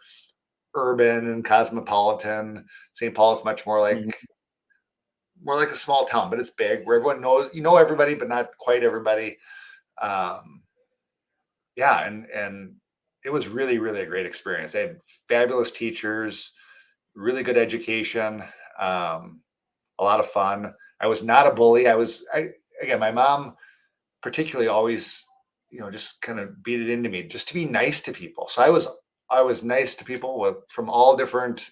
urban and cosmopolitan. St. Paul is much mhm. more like a small town, but it's big where everyone knows everybody, but not quite everybody. Um, yeah, and it was really, really a great experience. They had fabulous teachers, really good education. Um, a lot of fun. I was not a bully. Again, my mom particularly always, just kind of beat it into me just to be nice to people. So I was nice to people from all different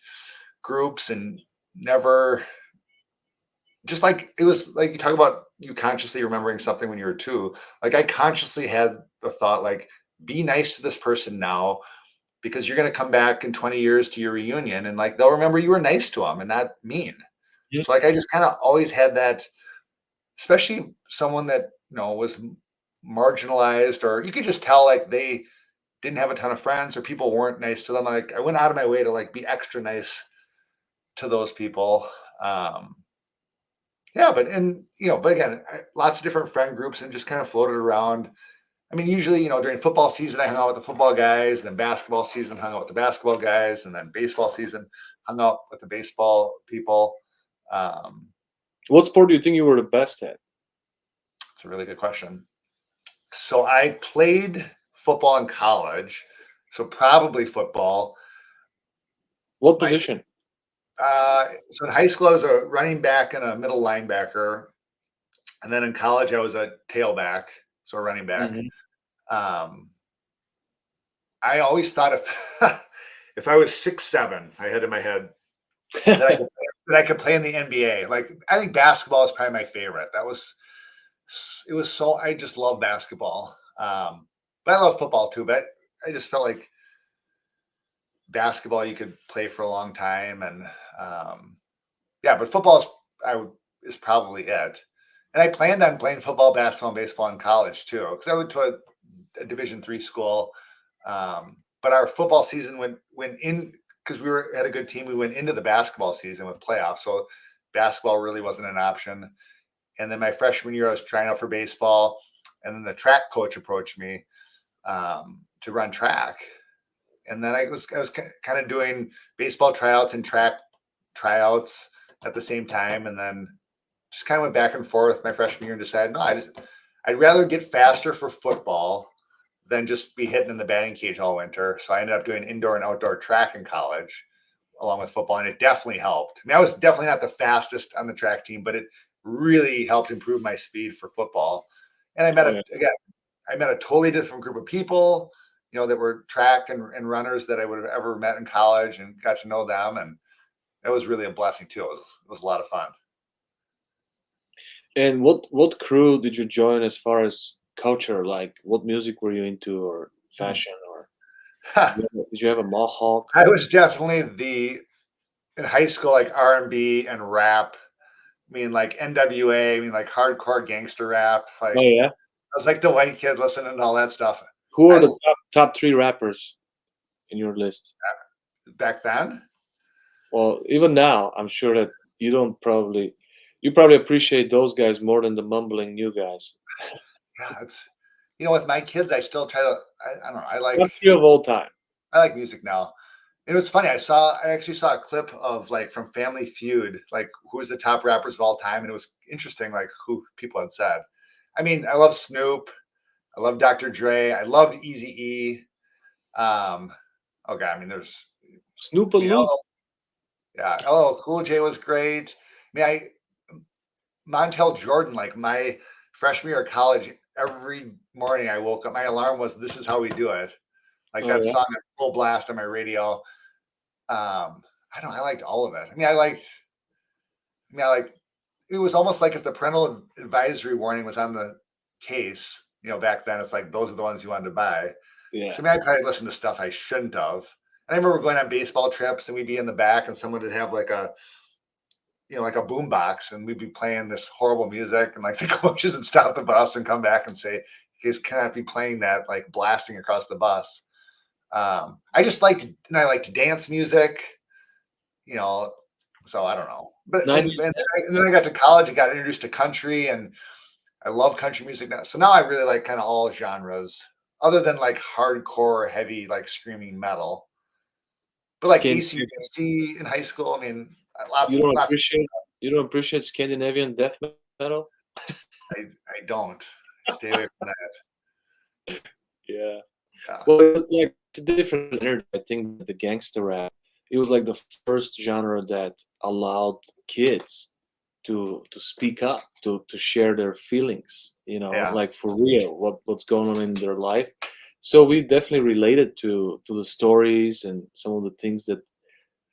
groups, and never, just like, it was like you talk about you consciously remembering something when you were two. Like, I consciously had the thought, like, be nice to this person now, because you're going to come back in 20 years to your reunion, and like they'll remember you were nice to them and not mean. Yeah. So like I just kind of always had that, especially someone that was marginalized, or you could just tell like they didn't have a ton of friends, or people weren't nice to them. Like, I went out of my way to like be extra nice to those people. Um, yeah, but again, lots of different friend groups, and just kind of floated around. I mean, usually, during football season, I hung out with the football guys. Then basketball season, hung out with the basketball guys. And then baseball season, hung out with the baseball people. Um, What sport do you think you were the best at? it's a really good question. So I played football in college. So probably football. What My position? so in high school, I was a running back and a middle linebacker. And then in college, I was a tailback, so a running back. Hmm. Um, I always thought if if I was 6'7", I had in my head that I could play in the NBA. Like, I think basketball is probably my favorite. It was so, I just love basketball. But I love football too. But I just felt like basketball you could play for a long time, and yeah. But football is probably it. And I planned on playing football, basketball, and baseball in college too, because I went to a Division III school. But our football season went in, because had a good team. We went into the basketball season with playoffs, so basketball really wasn't an option. And then my freshman year, I was trying out for baseball, and then the track coach approached me to run track, and then I was kind of doing baseball tryouts and track tryouts at the same time, and then just kind of went back and forth my freshman year and decided, no, I'd rather get faster for football than just be hitting in the batting cage all winter. So I ended up doing indoor and outdoor track in college along with football, and it definitely helped. I mean, I was definitely not the fastest on the track team, but it really helped improve my speed for football. And Oh, yeah. I met a totally different group of people, that were track and runners that I would have ever met in college, and got to know them. And that was really a blessing too. It was a lot of fun. And what crew did you join as far as culture? Like, what music were you into, or fashion, or did you have a mohawk? I was definitely in high school, like R&B and rap. I mean, like NWA. I mean, like hardcore gangster rap. Oh, Like, yeah. I was like the white kid listening to all that stuff. Who are I the top three rappers in your list? Back then. Well, even now, I'm sure that you probably appreciate those guys more than the mumbling new guys. Yeah, it's with my kids, I still try to. I don't know. Top three of all time. I like music now. It was funny. I actually saw a clip of, like, from Family Feud, like, who's the top rappers of all time, and it was interesting, like, who people had said. I mean, I love Snoop. I love Dr. Dre. I loved Eazy-E. Okay, I mean, Snoop and Loop. Yeah, LL Cool J was great. I mean, Montel Jordan, like, my freshman year of college, every morning I woke up, my alarm was "This Is How We Do It." Like, Oh, that yeah. song at full blast on my radio. I don't know, I liked all of it. I like it was almost like if the parental advisory warning was on the case, back then. It's like those are the ones you wanted to buy. Yeah. So, I mean, I probably listened to stuff I shouldn't have. And I remember going on baseball trips, and we'd be in the back, and someone would have like a boom box, and we'd be playing this horrible music, and like the coaches would stop the bus and come back and say, "You guys cannot be playing that, like, blasting across the bus." I liked dance music, you know. So I don't know, but and 90s. and, and then I got to college and got introduced to country, and I love country music now. So now I really like kind of all genres, other than like hardcore, heavy, like screaming metal. But like Scandinavian. AC/DC in high school, I mean, lots You of don't lots. appreciate you don't appreciate Scandinavian death metal? I don't. Stay away from Yeah. that. Well, like, it's a different energy. I think that the gangster rap, it was like the first genre that allowed kids to speak up, to share their feelings, Yeah. like for real, what's going on in their life. So we definitely related to the stories and some of the things that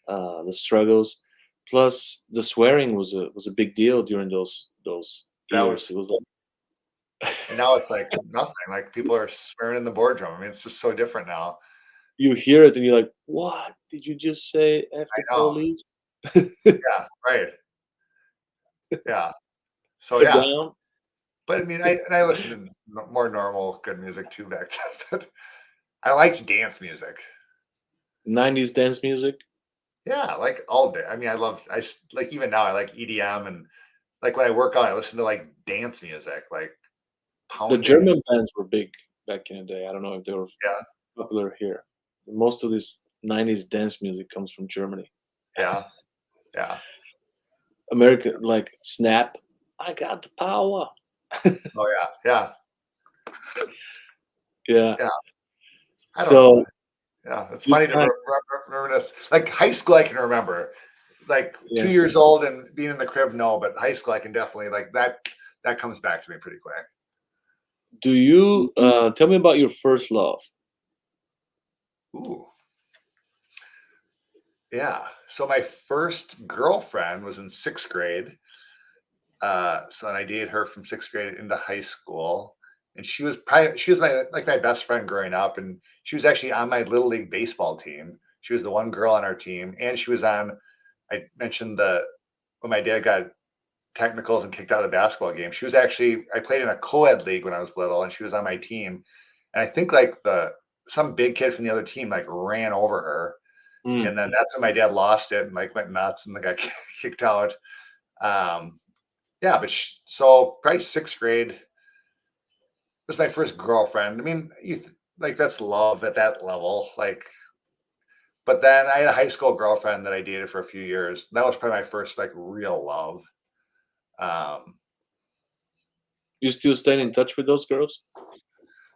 the struggles. Plus, the swearing was a big deal during those That years. It was, was like and now it's like nothing. Like people are swearing in the boardroom. I mean, it's just so different now. you hear it and you're like, "What did you just say? F I the know. police? Yeah. Right. Yeah. So Get yeah. down." But I mean, I listened to more normal, good music too back then. But I liked dance music. 90s dance music. Yeah, like all day. I mean, like even now I like EDM, and like when I work out, I listen to like dance music, like The pounding. German bands were big back in the day. I don't know if they were Yeah, popular here. Most of this 90s dance music comes from Germany. yeah, yeah. America, like Snap, I got the power. Oh yeah, yeah, Yeah. yeah. I don't know. So Yeah, it's you funny to kind reminisce. Like high school, I can remember. Like yeah. 2 years old and being in the crib, no, but high school, I can definitely like that. That comes back to me pretty quick. Do you tell me about your first love? Ooh, yeah. So my first girlfriend was in sixth grade. So I dated her from sixth grade into high school, and she was my best friend growing up, and she was actually on my little league baseball team. She was the one girl on our team, and she was on. I mentioned the when my dad got technicals and kicked out of the basketball game. She was actually I played in a co-ed league when I was little, and she was on my team. And I think like the some big kid from the other team like ran over her, Mm. and then that's when my dad lost it and like went nuts and got kicked out. Um, yeah, but so probably sixth grade was my first girlfriend. I mean, like that's love at that level. Like, but then I had a high school girlfriend that I dated for a few years. That was probably my first like real love. Um, You still staying in touch with those girls?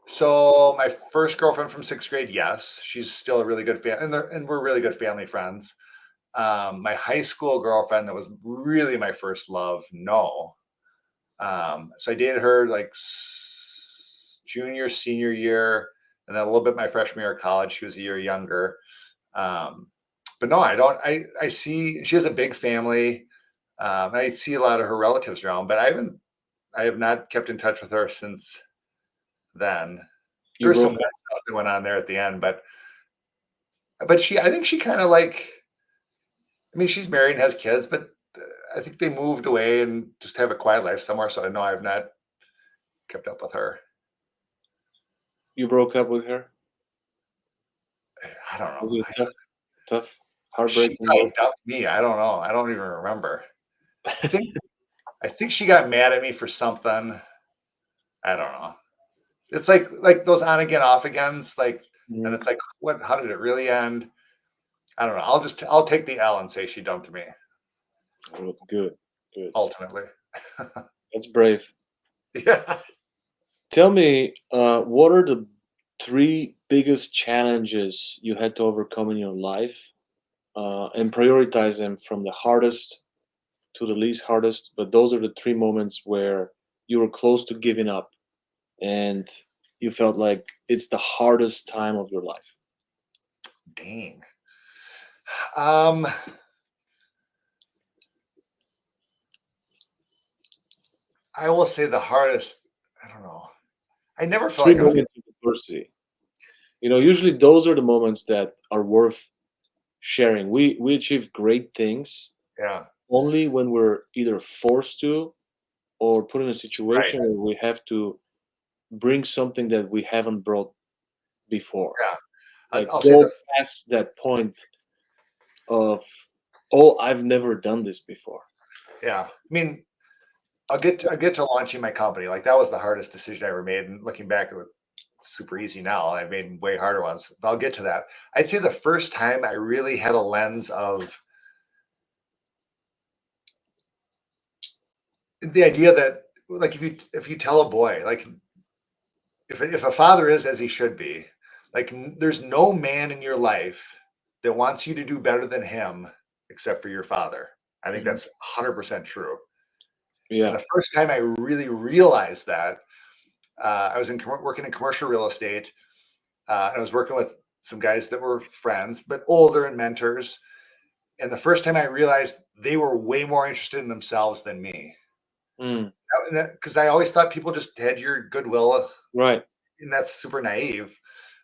so my first girlfriend from sixth grade, yes, she's still a really good fan, and we're really good family friends. My high school girlfriend that was really my first love, no. So I dated her like junior, senior year, and then a little bit my freshman year of college. She was a year younger. Um, but no, I don't. I see she has a big family. I see a lot of her relatives around, but I have not kept in touch with her since then. There You was some broke weird up. stuff that went on there at the end, but I think she kind of like. I mean, she's married and has kids, but I think they moved away and just have a quiet life somewhere. So I know I've not kept up with her. You broke up with her? I don't Was know. it a tough, She heartbreaking probably love? dumped me. I don't know. I don't even remember. I think I think she got mad at me for something. I don't know. It's like those on again, off agains. Like, and Mhm. it's like, what? How did it really end? I don't know. I'll take the L and say she dumped me Good, good, good. ultimately. That's brave. Yeah. Tell me, what are the three biggest challenges you had to overcome in your life, and prioritize them from the hardest to the least hardest? But those are the three moments where you were close to giving up and you felt like it's the hardest time of your life. Dang. Um, I will say the hardest. I don't know. I never felt Three like I was. moments of adversity. Usually those are the moments that are worth sharing. We achieve great things Yeah. only when we're either forced to or put in a Right. situation where we have to bring something that we haven't brought before. Yeah. Like I'll say go the. past that point of, oh, I've never done this before. Yeah. I mean, I'll get to launching my company. Like that was the hardest decision I ever made. And looking back, it was super easy now. I've made way harder ones. But I'll get to that. I'd say the first time I really had a lens of the idea that like if you tell a boy like if a father is as he should be, like there's no man in your life that wants you to do better than him except for your father. I think Mhm. that's 100% true. Yeah. And the first time I really realized that, I was working in commercial real estate. And I was working with some guys that were friends, but older and mentors. And the first time I realized they were way more interested in themselves than me. Mm. Because I always thought people just had your goodwill, Right. and that's super naive.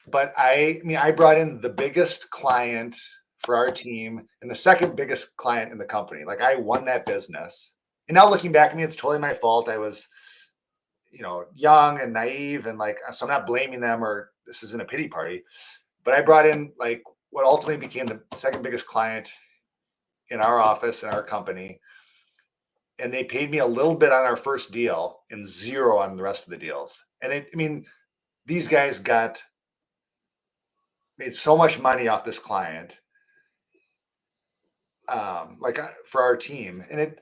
But I brought in the biggest client for our team and the second biggest client in the company. Like I won that business. And now looking back, it's totally my fault. I was, young and naive, and like, so I'm not blaming them, or this isn't a pity party. But I brought in like what ultimately became the second biggest client in our office in our company. And they paid me a little bit on our first deal and zero on the rest of the deals. And these guys made so much money off this client, for our team. And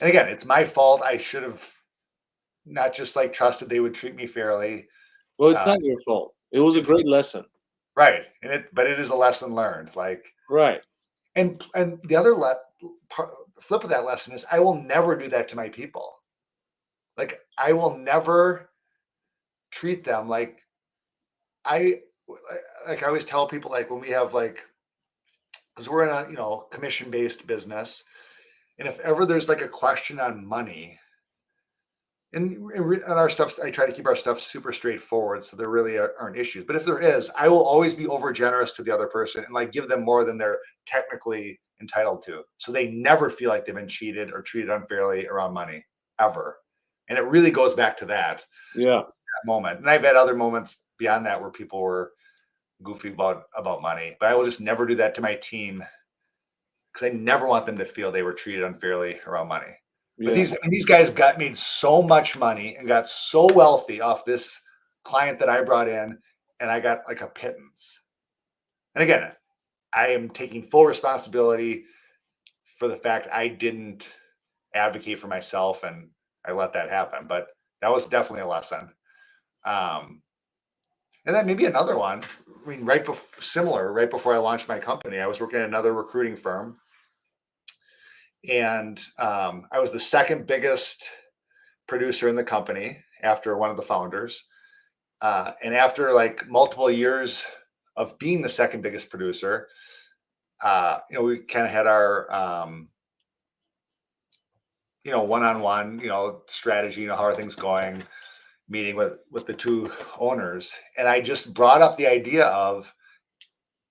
again, it's my fault. I should have not just like trusted they would treat me fairly. Well, it's Uh, not your fault. It was a great lesson. right. But it is a lesson learned. Like, Right. and the other the flip of that lesson is I will never do that to my people. Like I will never treat them I I always tell people, like, when we have like, because we're in a commission based business, and if ever there's like a question on money, and our stuff, I try to keep our stuff super straightforward, so there really aren't issues. But if there is, I will always be over generous to the other person and like give them more than they're technically entitled to, so they never feel like they've been cheated or treated unfairly around money ever. And it really goes back to that Yeah. moment. And I've had other moments beyond that where people were goofy about money, but I will just never do that to my team, because I never want them to feel they were treated unfairly around money. But Yeah. these guys made so much money and got so wealthy off this client that I brought in, and I got like a pittance. And again, I am taking full responsibility for the fact I didn't advocate for myself and I let that happen. But that was definitely a lesson. Um, and then maybe another one. Right before I launched my company, I was working at another recruiting firm, and I was the second biggest producer in the company after one of the founders. And after like multiple years of being the second biggest producer, we kind of had our, one-on-one, strategy, how are things going, meeting with the two owners. And I just brought up the idea of,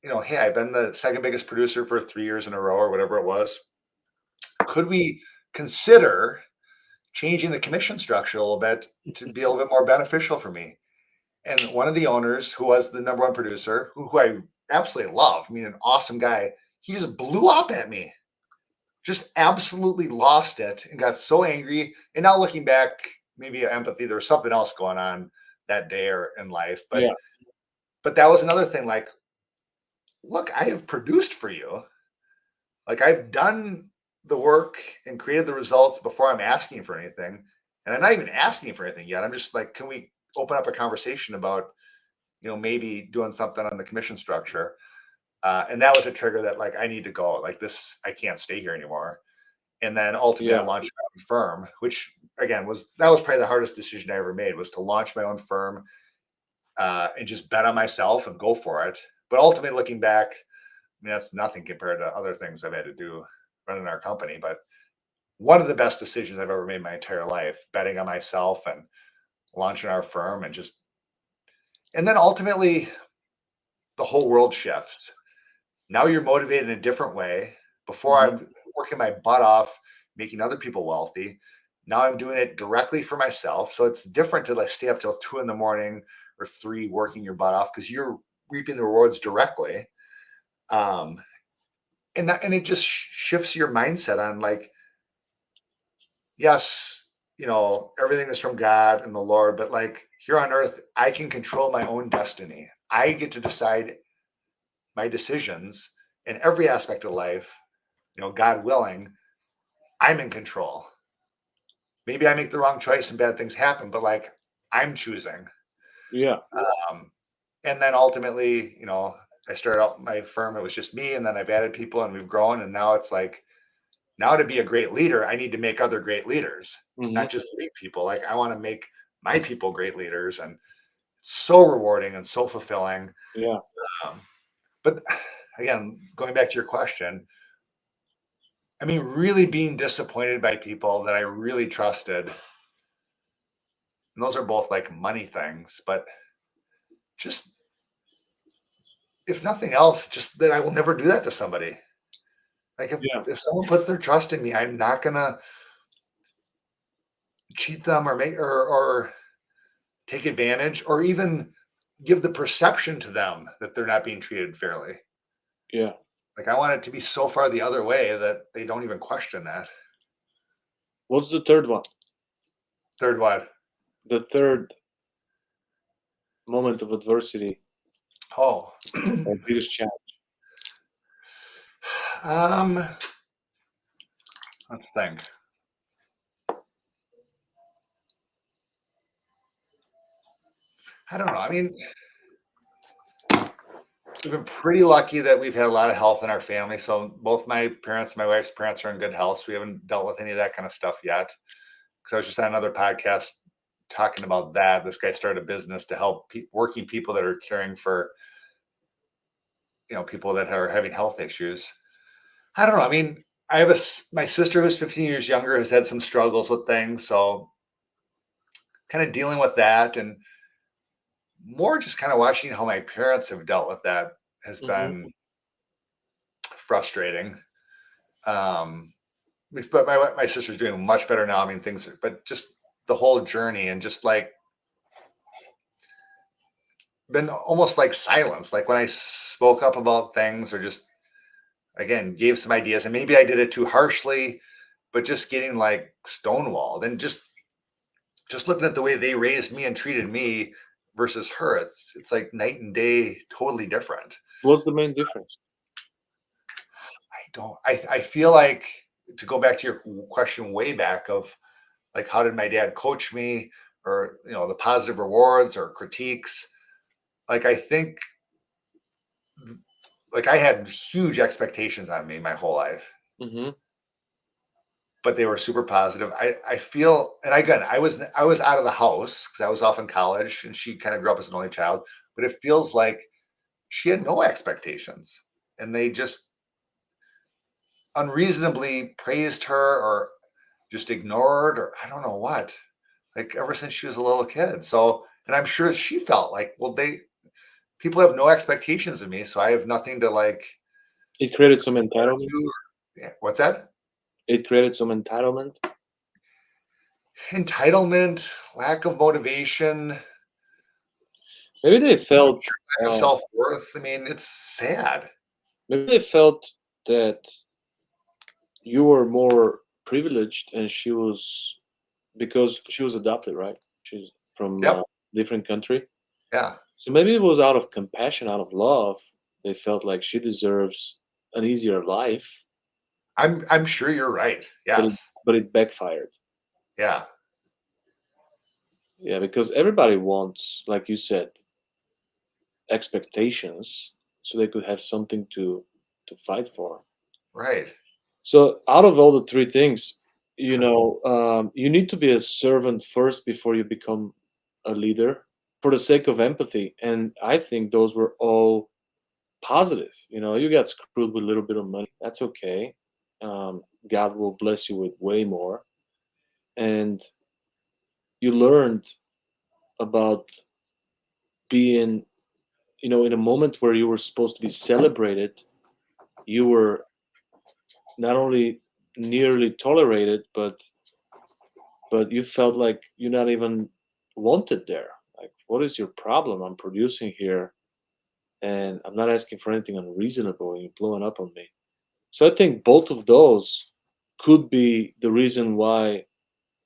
hey, I've been the second biggest producer for 3 years in a row or whatever it was. Could we consider changing the commission structure a little bit to be a little bit more beneficial for me? And one of the owners, who was the number one producer, who I absolutely love, an awesome guy, he just blew up at me, just absolutely lost it and got so angry. And now looking back, maybe empathy, there was something else going on that day or in life. Yeah. But that was another thing. Like, look, I have produced for you. Like, I've done the work and created the results before I'm asking for anything. And I'm not even asking for anything yet. I'm just like, can we open up a conversation about, maybe doing something on the commission structure? And that was a trigger that like, I need to go. Like this, I can't stay here anymore. And then ultimately I Yeah. launched my own firm, which again that was probably the hardest decision I ever made, was to launch my own firm, and just bet on myself and go for it. But ultimately looking back, that's nothing compared to other things I've had to do running our company. But one of the best decisions I've ever made in my entire life, betting on myself and launching our firm, and then ultimately the whole world shifts. Now you're motivated in a different way. Before Mhm. I'm working my butt off, making other people wealthy. Now I'm doing it directly for myself. So it's different to like stay up till 2 in the morning or 3 working your butt off, because you're reaping the rewards directly. Um, and it just shifts your mindset on like, yes, everything is from God and the Lord, but like here on earth, I can control my own destiny. I get to decide my decisions in every aspect of life. God willing, I'm in control. Maybe I make the wrong choice and bad things happen, but like I'm choosing. Yeah. Um, and then ultimately, I started out my firm, it was just me, and then I've added people and we've grown. And now it's like, Now to be a great leader, I need to make other great leaders, Hmm. not just lead people. Like I want to make my people great leaders, and it's so rewarding and so fulfilling. Yeah. Um, but again, going back to your question, I mean, really being disappointed by people that I really trusted, and those are both like money things, but just if nothing else, just that I will never do that to somebody. Like Yeah. if someone puts their trust in me, I'm not gonna cheat them or or take advantage or even give the perception to them that they're not being treated fairly. Yeah. Like I want it to be so far the other way that they don't even question that. What's the third one? Third what? The third moment of adversity Oh. or biggest challenge? um let's think. I don't know. I mean, we've been pretty lucky that we've had a lot of health in our family. So both my parents, my wife's parents are in good health. So we haven't dealt with any of that kind of stuff yet. Because I was just on another podcast talking about that. This guy started a business to help working people that are caring for, people that are having health issues. I don't know. I mean, I have my sister who's 15 years younger has had some struggles with things. So kind of dealing with that and more just kind of watching how my parents have dealt with that has Hmm. been frustrating. Um, but my sister's doing much better now. I mean, but just the whole journey and just like been almost like silence. Like when I spoke up about things or just again gave some ideas, and maybe I did it too harshly, but just getting like stonewalled and just looking at the way they raised me and treated me versus her, it's like night and day, totally different. What's the main difference? I feel like to go back to your question way back of like how did my dad coach me or the positive rewards or critiques, like I think like I had huge expectations on me my whole life, Hmm. but they were super positive. I feel, and again, I was out of the house because I was off in college, and she kind of grew up as an only child. But it feels like she had no expectations, and they just unreasonably praised her or just ignored, or I don't know what. Like ever since she was a little kid. So, and I'm sure she felt like, well, people have no expectations of me, so I have nothing to like It created some entitlement. do. Yeah, what's that? It created some entitlement. Entitlement, lack of motivation, Maybe they felt. lack of Uh, self-worth. I mean, it's sad. maybe they felt that you were more privileged, and she was because she was adopted, right? She's from Yep. a different country. Yeah. So maybe it was out of compassion, out of love. They felt like she deserves an easier life, I'm sure you're right. but it, Yes. but it backfired. Yeah. Yeah, because everybody wants, like you said, expectations, so they could have something to fight for. Right. So out of all the three things, you need to be a servant first before you become a leader, for the sake of empathy. And I think those were all positive. You got screwed with a little bit of money. That's okay. God will bless you with way more. And you learned about being, in a moment where you were supposed to be celebrated, you were not only nearly tolerated, but you felt like you're not even wanted there. Like, what is your problem? I'm producing here, and I'm not asking for anything unreasonable, and you're blowing up on me. So I think both of those could be the reason why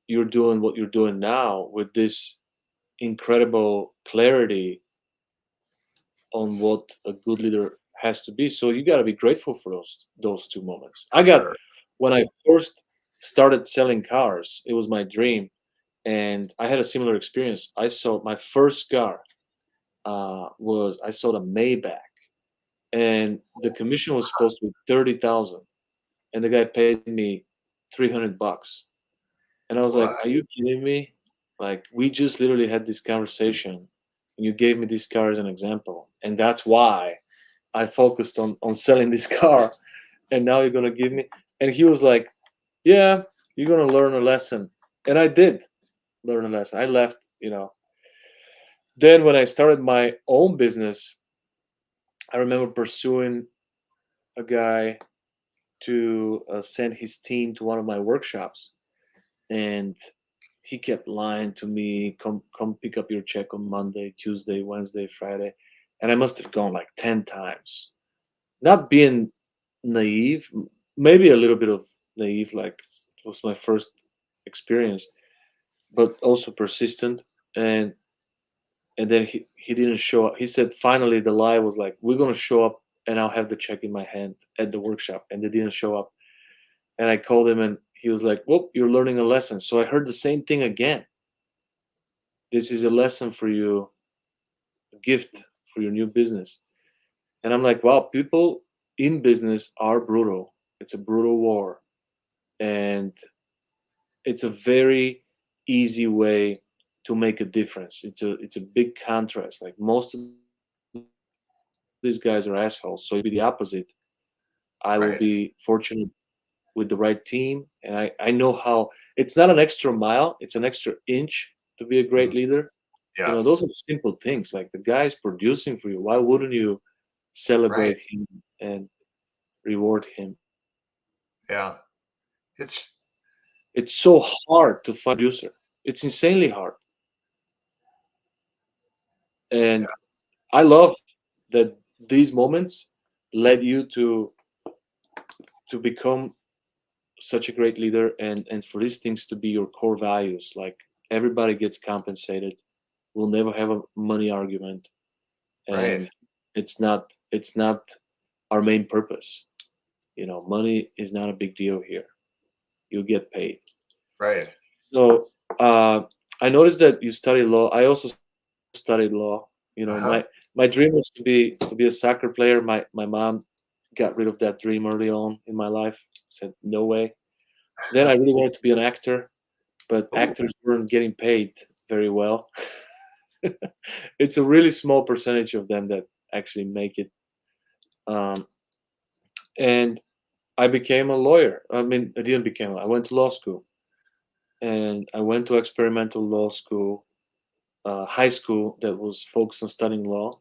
you're doing what you're doing now, with this incredible clarity on what a good leader has to be. So you got to be grateful for those two moments. I got Sure. When I first started selling cars, it was my dream, and I had a similar experience. I sold my first car, was I sold a Maybach, and the commission was supposed to be 30,000, and the guy paid me $300. And I was like, What? "Are you kidding me? Like, we just literally had this conversation, and you gave me this car as an example, and that's why I focused on selling this car, and now you're gonna give me." And he was like, "Yeah, you're gonna learn a lesson," and I did learn a lesson. I left, Then when I started my own business, I remember pursuing a guy to send his team to one of my workshops, and he kept lying to me, come pick up your check on Monday, Tuesday, Wednesday, Friday. And I must have gone like 10 times. Not being naive, maybe a little bit of naive, like it was my first experience, but also persistent. And then he didn't show up. He said finally the lie was like, "We're gonna show up and I'll have the check in my hand at the workshop." And they didn't show up. And I called him and he was like, "Well, you're learning a lesson." So I heard the same thing again. "This is a lesson for you, a gift for your new business." And I'm like, wow, people in business are brutal. It's a brutal war. And it's a very easy way to make a difference. It's a big contrast. Like most of these guys are assholes. So if I can be the opposite, I will Right. be fortunate with the right team. And I know how it's not an extra mile, it's an extra inch to be a great Mhm. leader. Yes. Those are simple things. Like the guy is producing for you. Why wouldn't you Right. celebrate him and reward him? Yeah. It's It's so hard to find a producer. It's insanely hard. yeah. And I love that these moments led you to become such a great leader, and for these things to be your core values. Like everybody gets compensated. We'll never have a money argument, Right. and it's not our main purpose. Money is not a big deal here. You get paid. Right. So I noticed that you study law. I also studied law. My Uh-huh. my dream was to be a soccer player. My mom got rid of that dream early on in my life. Said no way. Then I really wanted to be an actor, but Ooh. actors weren't getting paid very well. It's a really small percentage of them that actually make it. Um, and I became a lawyer. I mean, I didn't become. I went to law school, and I went to experimental law school, high school that was focused on studying law,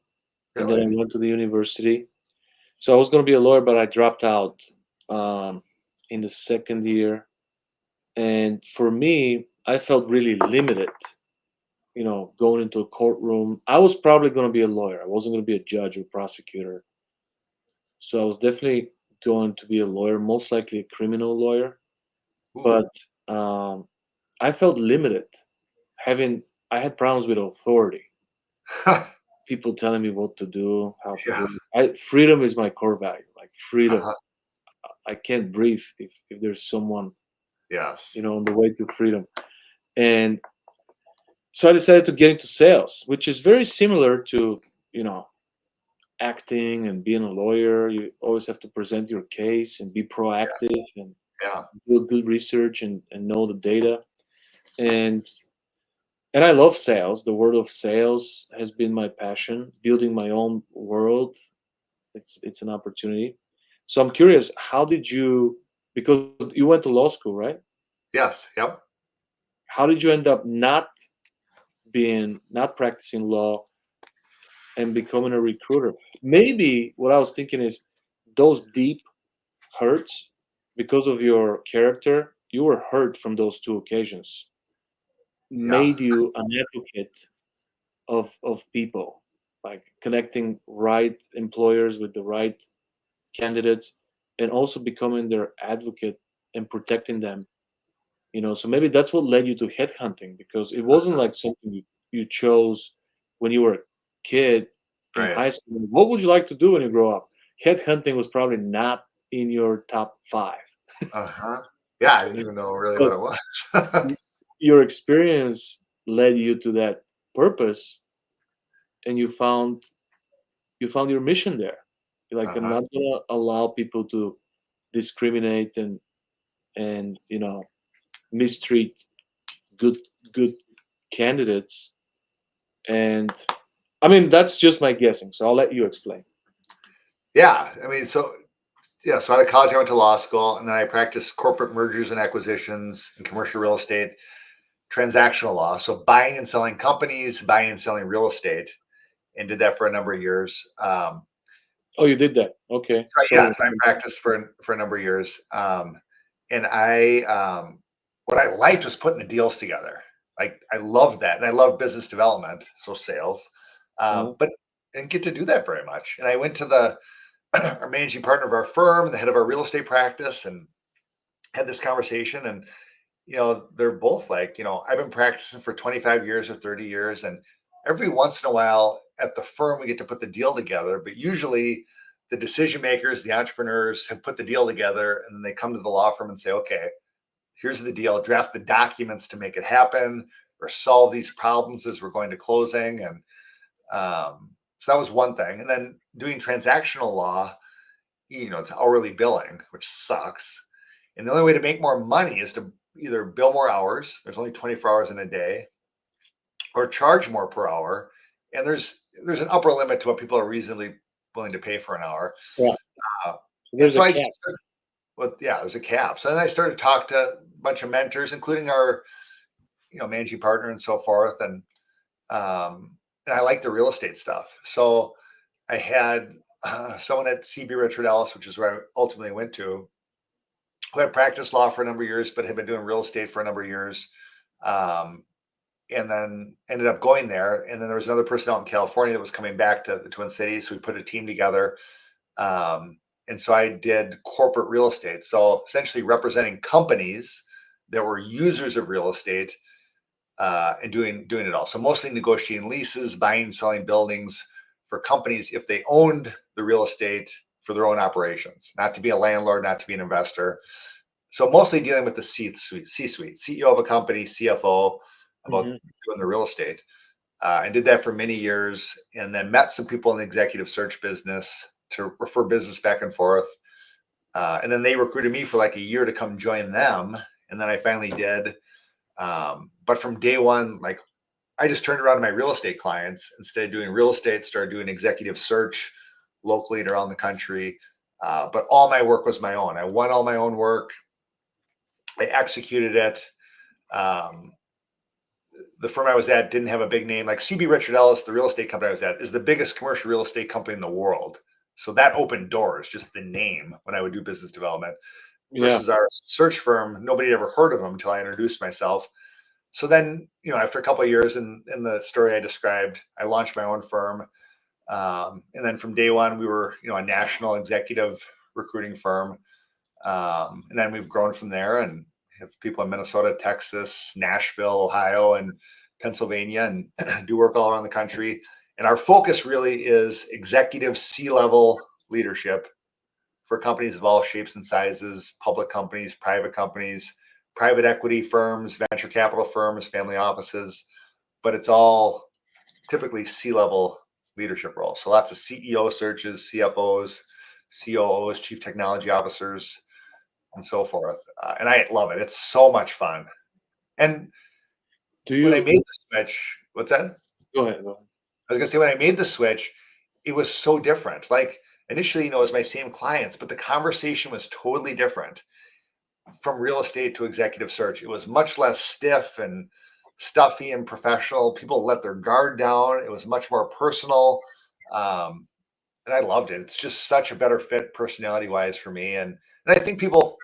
and then I Really? went to the university. So I was going to be a lawyer, but I dropped out um, in the second year. And for me, I felt really limited. Going into a courtroom. I was probably going to be a lawyer. I wasn't going to be a judge or prosecutor. So I was definitely going to be a lawyer, most likely a criminal lawyer. Ooh. But um, I felt limited. Having I had problems with authority. People telling me what to do, how to Yeah. do it. Freedom is my core value. Like freedom. Uh-huh. I can't breathe if there's someone, Yes. on the way to freedom. And so I decided to get into sales, which is very similar to, you know, acting and being a lawyer. You always have to present your case and be proactive and Yeah. do good research and know the data. And and I love sales. The world of sales has been my passion. Building my own world, it's an opportunity. So I'm curious, how did you, because you went to law school, right? Yes. Yep. How did you end up not practicing law and becoming a recruiter? Maybe what I was thinking is those deep hurts because of your character, you were hurt from those two occasions, Yeah. made you an advocate of people, like connecting right employers with the right candidates, and also becoming their advocate and protecting them. So maybe that's what led you to headhunting, because it wasn't like something you chose when you were a kid in Right. high school. What would you like to do when you grow up? Headhunting was probably not in your top five, Uh-huh. Yeah, I didn't even know really what but it was. y- your experience led you to that purpose, and you found your mission there. You're like, I'm Uh-huh. not gonna allow people to discriminate and mistreat good good candidates. And I mean, that's just my guessing, so I'll let you explain. Yeah, I mean, so out of college, I went to law school, and then I practiced corporate mergers and acquisitions and commercial real estate, transactional law. So buying and selling companies, buying and selling real estate, and did that for a number of years. Oh, you did that. Okay. So Yes, I practiced for a number of years, and I what I liked was putting the deals together. Like I loved that, and I love business development, so sales, but I didn't get to do that very much. And I went to the our managing partner of our firm, the head of our real estate practice, and had this conversation. And they're both like, I've been practicing for 25 years or 30 years, and every once in a while at the firm we get to put the deal together, but usually the decision makers, the entrepreneurs have put the deal together, and then they come to the law firm and say, okay, here's the deal, draft the documents to make it happen or solve these problems as we're going to closing. And so that was one thing. And then doing transactional law, it's hourly billing, which sucks. And the only way to make more money is to either bill more hours, there's only 24 hours in a day, or charge more per hour. And there's an upper limit to what people are reasonably willing to pay for an hour. yeah, Uh, so and there's so a I cap. there's a cap. So then I started to talk to a bunch of mentors, including our, managing partner and so forth. And I like the real estate stuff. So I had someone at CB Richard Ellis, which is where I ultimately went to, who had practiced law for a number of years, but had been doing real estate for a number of years. And then ended up going there. And then there was another person out in California that was coming back to the Twin Cities. So we put a team together. And so I did corporate real estate. So essentially representing companies that were users of real estate, and doing it all. So mostly negotiating leases, buying, selling buildings for companies if they owned the real estate for their own operations, not to be a landlord, not to be an investor. So mostly dealing with the C-suite, CEO of a company, CFO, about doing the real estate. I did that for many years, and then met some people in the executive search business to refer business back and forth. And then they recruited me for like a year to come join them. And then I finally did. But from day one, like I just turned around to my real estate clients. Instead of doing real estate, started doing executive search locally and around the country. But all my work was my own. I won all my own work. I executed it. The firm I was at didn't have a big name. Like CB Richard Ellis, the real estate company I was at, is the biggest commercial real estate company in the world. So that opened doors, just the name, when I would do business development. Versus our search firm, nobody had ever heard of them until I introduced myself. So then, after a couple of years in the story I described, I launched my own firm. And then from day one, we were, a national executive recruiting firm. And then we've grown from there and have people in Minnesota, Texas, Nashville, Ohio, and Pennsylvania, and do work all around the country. And our focus really is executive C-level leadership for companies of all shapes and sizes, public companies, private equity firms, venture capital firms, family offices, but it's all typically C-level leadership roles. So lots of CEO searches, CFOs, COOs, chief technology officers, and so forth. And I love it. It's so much fun. And when I made the switch, what's that? Go ahead. I was gonna say, when I made the switch, it was so different. Like initially, it was my same clients, but the conversation was totally different. From real estate to executive search, it was much less stiff and stuffy and professional. People let their guard down. It was much more personal. And I loved it. It's just such a better fit personality wise for me. And I think people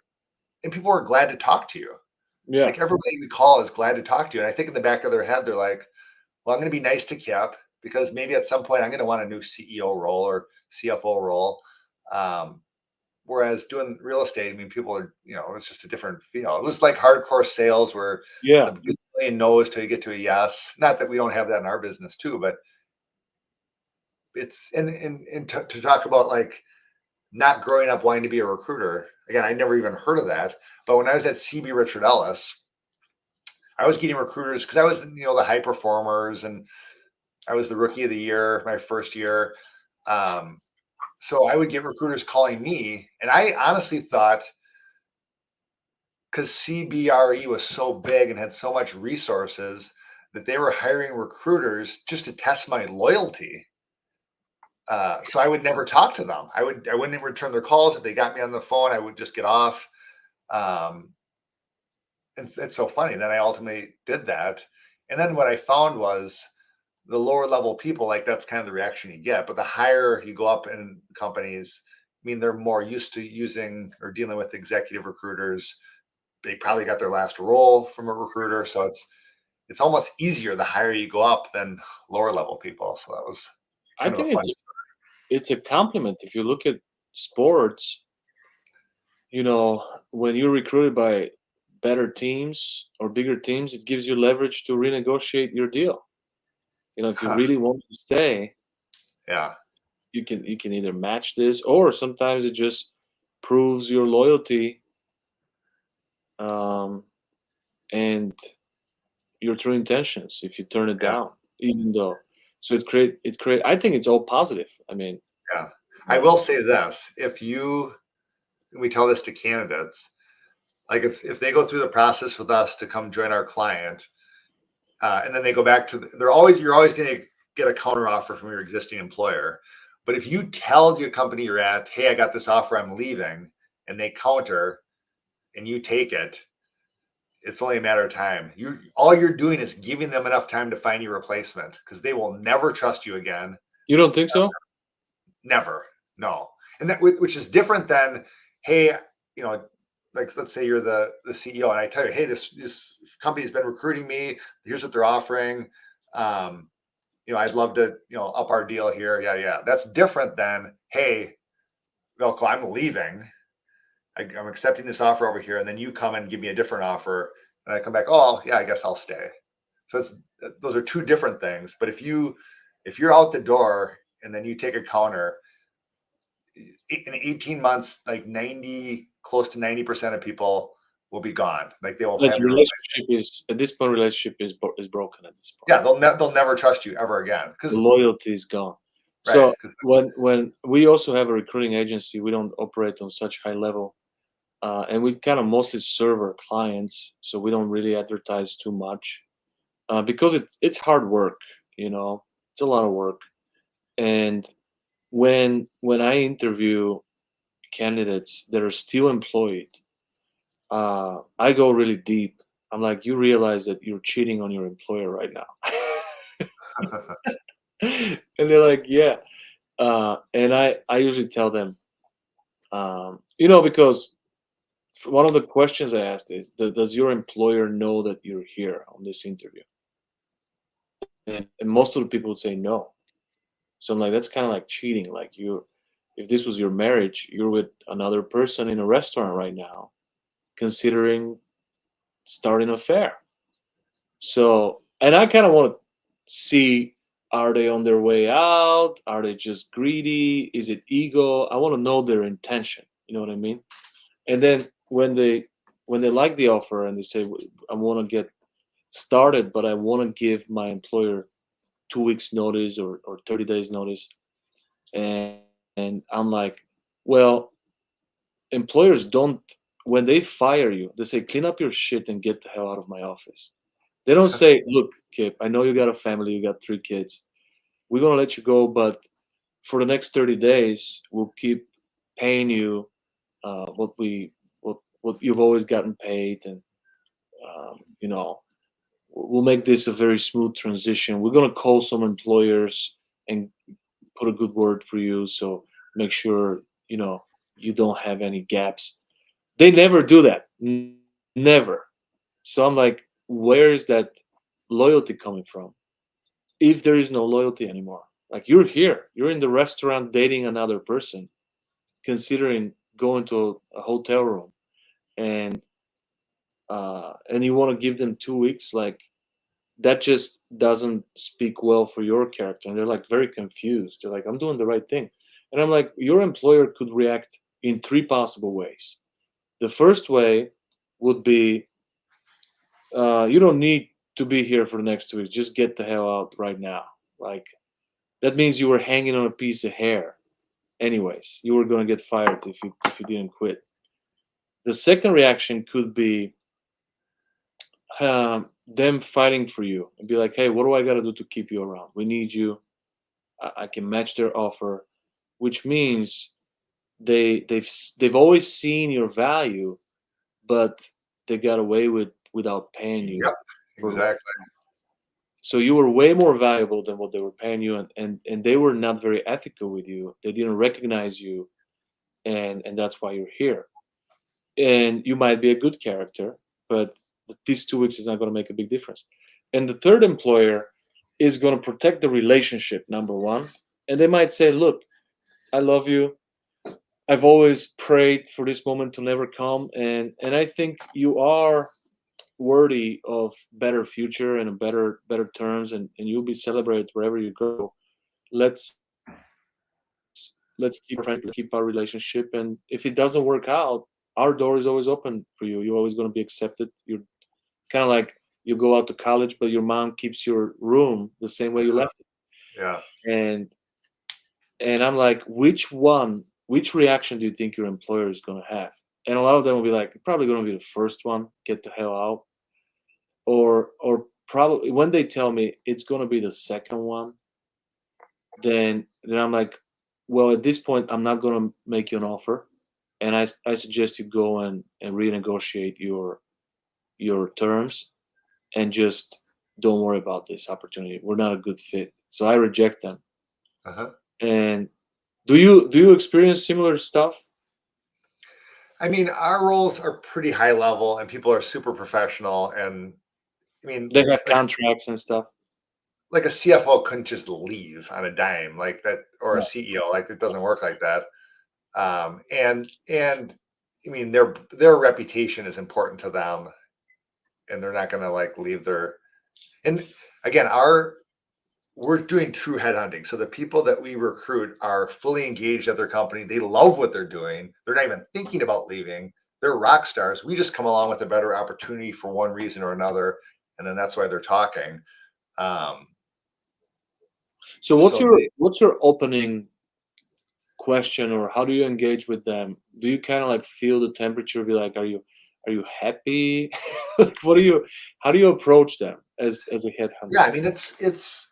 are glad to talk to you. Yeah. Like everybody we call is glad to talk to you. And I think in the back of their head, they're like, well, I'm going to be nice to Kip because maybe at some point I'm going to want a new CEO role or CFO role. Whereas doing real estate, I mean, people are, it's just a different feel. It was like hardcore sales where it's a good million no's till you get to a yes. Not that we don't have that in our business too, but it's, and to talk about like not growing up wanting to be a recruiter. Again, I never even heard of that. But when I was at CB Richard Ellis, I was getting recruiters because I was, the high performers, and I was the rookie of the year, my first year. So I would get recruiters calling me, and I honestly thought, because CBRE was so big and had so much resources, that they were hiring recruiters just to test my loyalty. So I would never talk to them. I wouldn't return their calls. If they got me on the phone, I would just get off. Um, and it's so funny that I ultimately did that. And then what I found was the lower level people, like that's kind of the reaction you get. But the higher you go up in companies, I mean, they're more used to using or dealing with executive recruiters. They probably got their last role from a recruiter, so it's almost easier the higher you go up than lower level people. So that was I kind of a think fun. it's a compliment. If you look at sports, when you're recruited by better teams or bigger teams, it gives you leverage to renegotiate your deal. If you really want to stay, Yeah, you can either match this, or sometimes it just proves your loyalty, um, and your true intentions if you turn it yeah, down, even though. So it create. I think it's all positive. I mean, yeah. I uh, will say this: if you, we tell this to candidates, like if they go through the process with us to come join our client, and then they go back to, you're always going to get a counter offer from your existing employer. But if you tell your company you're at, hey, I got this offer, I'm leaving, and they counter and you take it, it's only a matter of time. All you're doing is giving them enough time to find your replacement, because they will never trust you again. you don't think so? Never. No. And that, which is different than, hey, you know, like let's say you're the CEO and I tell you, hey, this company's been recruiting me. Here's what they're offering. Um, I'd love to, up our deal here. Yeah, yeah. That's different than, hey, Velcro, I'm leaving. I'm accepting this offer over here, and then you come and give me a different offer, and I come back. Oh, yeah, I guess I'll stay. So those are two different things. But if you're out the door and then you take a counter, in 18 months, like close to 90% of people will be gone. Like they will Like have your your replacement. relationship is at this point, relationship is broken at this point. Yeah, they'll never trust you ever again. The Because loyalty is gone. right, So because when we also have a recruiting agency, we don't operate on such high level, and we kind of mostly serve our clients, so we don't really advertise too much, because it's hard work. It's a lot of work. And when I interview candidaes that are still employed, I go really deep. I'm like, you realize that you're cheating on your employer right now. And they're like, yeah. And I usually tell them, because one of the questions I asked is, does your employer know that you're here on this interview? And most of the people would say no. So I'm like, that's kind of like cheating. Like, if this was your marriage, you're with another person in a restaurant right now, considering starting an affair. So, and I kind of want to see, are they on their way out? Are they just greedy? Is it ego? I want to know their intention. You know what I mean? And then when they like the offer and they say, I want to get started, but I want to give my employer 2 weeks notice, or 30 days notice. And I'm like, well, employers don't, when they fire you, they say, clean up your shit and get the hell out of my office. They don't say, look, Kip, I know you got a family, you got 3 kids. We're gonna let you go, but for the next 30 days, we'll keep paying you, what you've always gotten paid, and you know, we'll make this a very smooth transition. We're gonna call some employers and put a good word for you, so make sure you don't have any gaps. They never do that, never. So I'm like, where is that loyalty coming from? If there is no loyalty anymore, like, you're here, you're in the restaurant dating another person, considering going to a hotel room, and you want to give them 2 weeks, like, that just doesn't speak well for your character. And they're like very confused. They're like, I'm doing the right thing. And I'm like, your employer could react in three possible ways. The first way would be, you don't need to be here for the next 2 weeks, just get the hell out right now. Like, that means you were hanging on a piece of hair, anyways. You were going to get fired if you didn't quit. The second reaction could be them fighting for you and be like, hey, what do I got to do to keep you around? We need you. I can match their offer, which means they've always seen your value, but they got away without paying you Yep, for. exactly. So you were way more valuable than what they were paying you, and they were not very ethical with you. They didn't recognize you, and that's why you're here. And you might be a good character, but these 2 weeks is not going to make a big difference. And the third employer is going to protect the relationship, number one. And they might say, look, I love you. I've always prayed for this moment to never come, and I think you are worthy of better future and a better terms, and you'll be celebrated wherever you go. Let's keep our friendship, keep our relationship, and if it doesn't work out, our door is always open for you. You're always going to be accepted. You're kind of like you go out to college, but your mom keeps your room the same way you left it. Yeah. And I'm like, which reaction do you think your employer is going to have? And a lot of them will be like, probably going to be the first one, get the hell out. Or probably when they tell me it's going to be the second one, then I'm like, well, at this point, I'm not going to make you an offer. And I suggest you go and renegotiate your terms and just don't worry about this opportunity. We're not a good fit. So I reject them. Uh-huh. And do you experience similar stuff? I mean, our roles are pretty high level and people are super professional. And I mean, They have contracts and stuff. like a CFO couldn't just leave on a dime like that, or a Yeah. CEO. Like, it doesn't work like that. And I mean, their reputation is important to them, and they're not going to like leave their. And again, we're doing true headhunting. So the people that we recruit are fully engaged at their company. They love what they're doing. They're not even thinking about leaving. They're rock stars. We just come along with a better opportunity for one reason or another, and then that's why they're talking. Um, So so what's your opening question, or how do you engage with them? Do you kind of like feel the temperature, be like, are you happy? Like, how do you approach them as a yeah, headhunter? I mean, it's.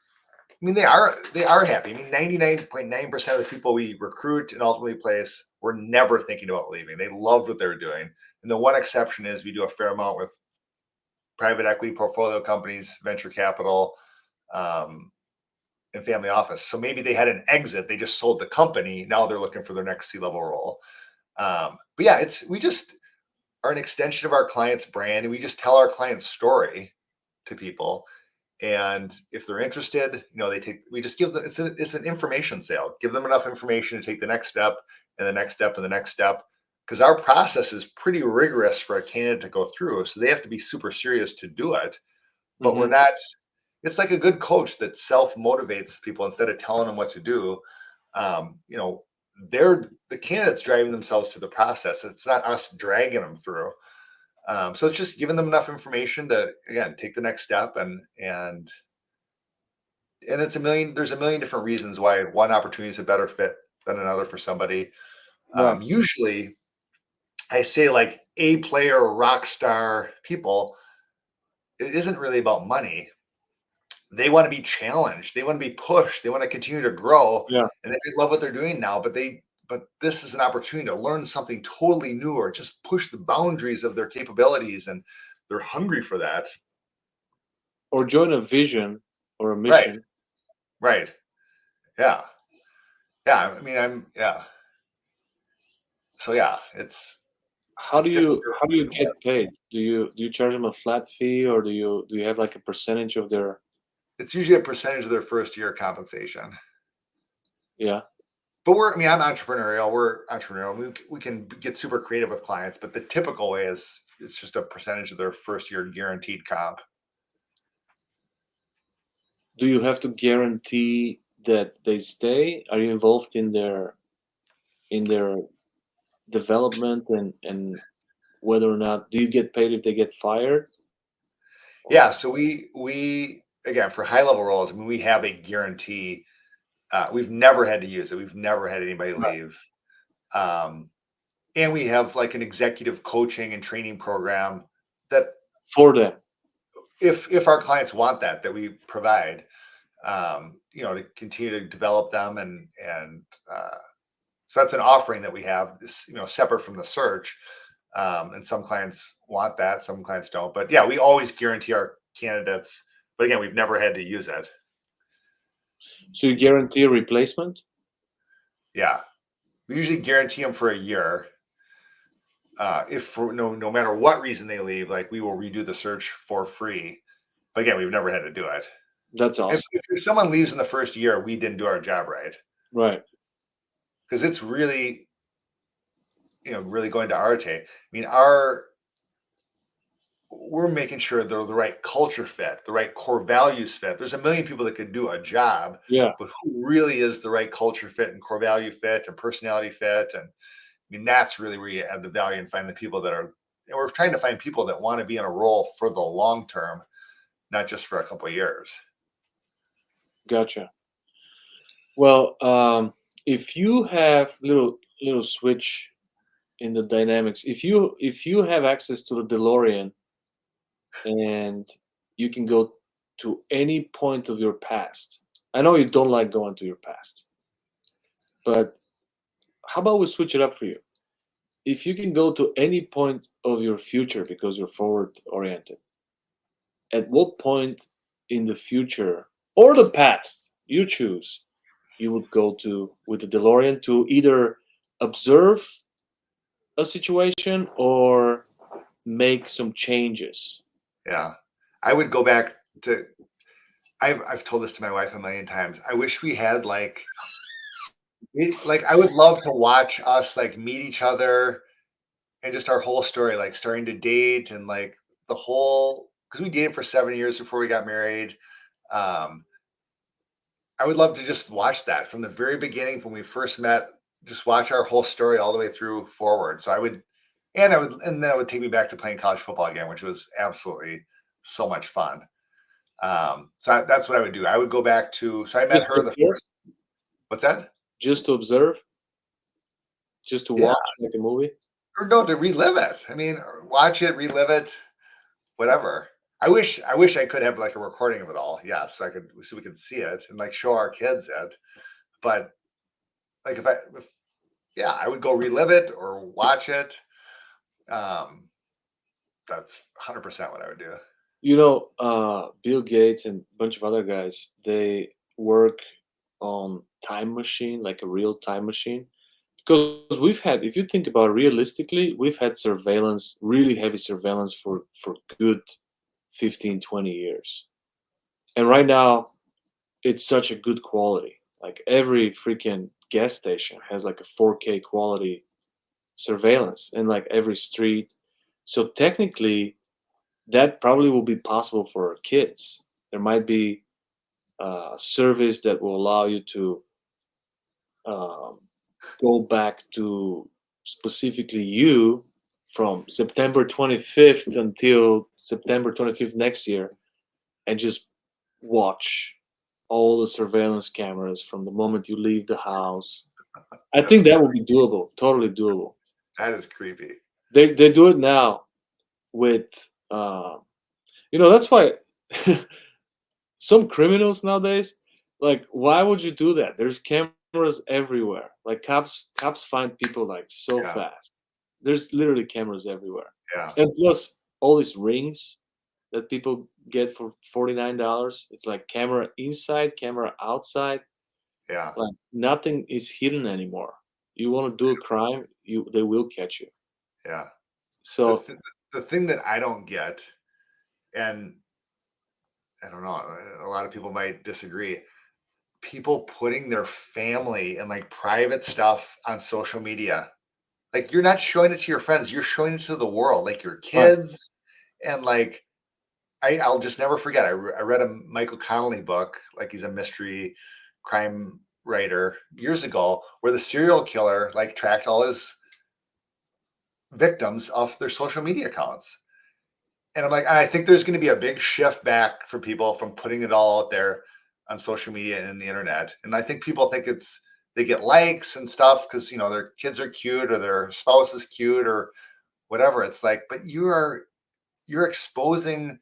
I mean, they are happy. I mean, 99.9% of the people we recruit and ultimately place were never thinking about leaving. They loved what they were doing. And the one exception is we do a fair amount with private equity portfolio companies, venture capital, um, and family office. So maybe they had an exit, they just sold the company. Now they're looking for their next C-level role. But yeah, we just are an extension of our client's brand, and we just tell our client's story to people. And if they're interested, we just give them, it's an information sale. Give them enough information to take the next step and the next step and the next step. Because our process is pretty rigorous for a candidate to go through. So they have to be super serious to do it. But we're Hmm. not, it's like a good coach that self motivates people instead of telling them what to do. Um, you know, they're the candidates driving themselves to the process. It's not us dragging them through. So it's just giving them enough information to, again, take the next step, and there's a million different reasons why one opportunity is a better fit than another for somebody. Right. Usually I say, like, a player rock star people, it isn't really about money. They want to be challenged, they want to be pushed, they want to continue to grow, Yeah. and they love what they're doing now, but this is an opportunity to learn something totally new or just push the boundaries of their capabilities, and they're hungry for that. Or join a vision or a Right, mission. right. Yeah. Yeah, I mean, yeah. So yeah, How it's do different. you how do you get paid? Do you charge them a flat fee, or do you have like a percentage of their? It's usually a percentage of their first year compensation. Yeah. But I'm entrepreneurial. We're entrepreneurial. We can get super creative with clients, but the typical way is it's just a percentage of their first year guaranteed comp. Do you have to guarantee that they stay? Are you involved in their development, and whether or not do you get paid if they get fired? Yeah. Or So we again, for high level roles, I mean, we have a guarantee We've never had to use it. We've never had anybody Right. leave. Um, and we have like an executive coaching and training program that For them. if our clients want that we provide, to continue to develop them and so that's an offering that we have, this, separate from the search. And some clients want that, some clients don't. But yeah, we always guarantee our candidates. But again, we've never had to use it. So you guarantee a replacement? Yeah, we usually guarantee them for a year. If for no matter what reason they leave, like we will redo the search for free. But again, we've never had to do it. That's If, awesome. if someone leaves in the first year, we didn't do our job right, Right. because it's really, really going to Arte. I mean, we're making sure they're the right culture fit, the right core values fit. There's a million people that could do a job, Yeah. but who really is the right culture fit and core value fit and personality fit? And I mean, that's really where you add the value and find the people that are, and we're trying to find people that want to be in a role for the long term, not just for a couple of years. Gotcha. Well, if you have little switch in the dynamics, if you have access to the DeLorean and you can go to any point of your past. I know you don't like going to your past, but how about we switch it up for you? If you can go to any point of your future because you're forward oriented, at what point in the future or the past you choose, you would go to with the DeLorean to either observe a situation or make some changes? Yeah. I would go back to, I've told this to my wife a million times. I wish we had like I would love to watch us like meet each other and just our whole story, like starting to date and like the whole, because we dated for 7 years before we got married. Um, I would love to just watch that from the very beginning when we first met, just watch our whole story all the way through forward. So and that would take me back to playing college football again, which was absolutely so much fun. That's what I would do. I would go back to, so I met Just to her the observe, first, what's that? just to observe, just to Yeah. watch like a movie. Or no, to relive it. I mean, watch it, relive it, whatever. I wish I could have like a recording of it all. Yes, so we could see it and like show our kids it. But like yeah, I would go relive it or watch it. Um, that's 100% what I would do. Bill Gates and a bunch of other guys, they work on time machine, like a real time machine. Because we've had, if you think about it realistically, we've had surveillance, really heavy surveillance for good 15, 20 years. And right now, it's such a good quality. Like every freaking gas station has like a 4K quality surveillance in like every street. So technically, that probably will be possible for our kids. There might be a service that will allow you to um, go back to specifically you from September 25th until September 25th next year and just watch all the surveillance cameras from the moment you leave the house. I That's think that would be doable, totally doable. that is creepy. They do it now with, that's why some criminals nowadays, like, why would you do that? There's cameras everywhere. Like cops find people like so Yeah, fast. There's literally cameras everywhere. yeah, And plus all these rings that people get for $49. It's like camera inside, camera outside. yeah. Like nothing is hidden anymore. You want to do a crime, they will catch you. Yeah. The So th- the thing that I don't get, and I don't know, a lot of people might disagree. People putting their family and like private stuff on social media. Like you're not showing it to your friends, you're showing it to the world, like your right, kids. And like I'll just never forget. I read a Michael Connelly book, like he's a mystery crime writer years ago, where the serial killer like tracked all his victims off their social media accounts. And I'm like, I think there's going to be a big shift back for people from putting it all out there. on social media and the internet. And I think people think they get likes and stuff because their kids are cute or their spouse is cute or whatever. It's like, but you're exposing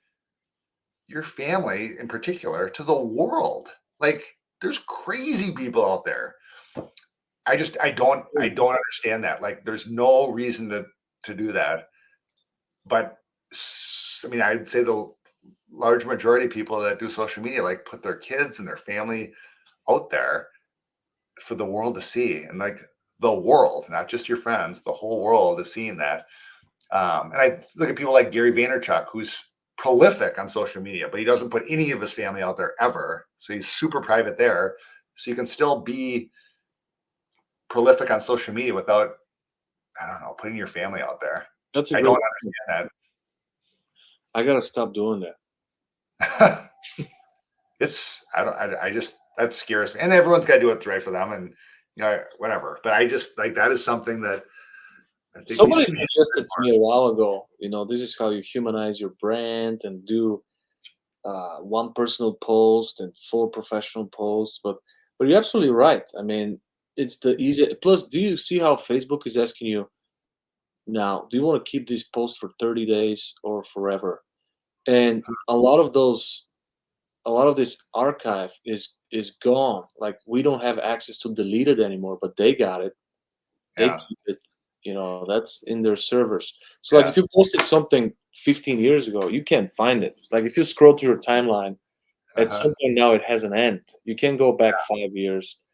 your family in particular to the world. Like there's crazy people out there. I don't understand that. Like there's no reason to do that. But I mean, I'd say the large majority of people that do social media like put their kids and their family out there for the world to see, and like the world, not just your friends, the whole world is seeing that. And I look at people like Gary Vaynerchuk, who's prolific on social media, but he doesn't put any of his family out there ever. So he's super private there. So you can still be prolific on social media without, I don't know, putting your family out there. That's a I great. don't understand I gotta stop doing that. that. I just, that scares me. And everyone's got to do what's right for them and, whatever. But I just like, that is something that I think Somebody needs to be. suggested to me a while ago, this is how you humanize your brand and do one personal post and 4 professional posts. But you're absolutely right. I mean, it's the easy. Plus, do you see how Facebook is asking you now? Do you want to keep this post for 30 days or forever? And a lot of this archive is gone. Like we don't have access to delete it anymore, but they got it. They Yeah. keep it. That's in their servers. So like Yeah. if you posted something 15 years ago, you can't find it. Like if you scroll through your timeline, at Uh-huh. some point now it has an end. You can't go back 5 years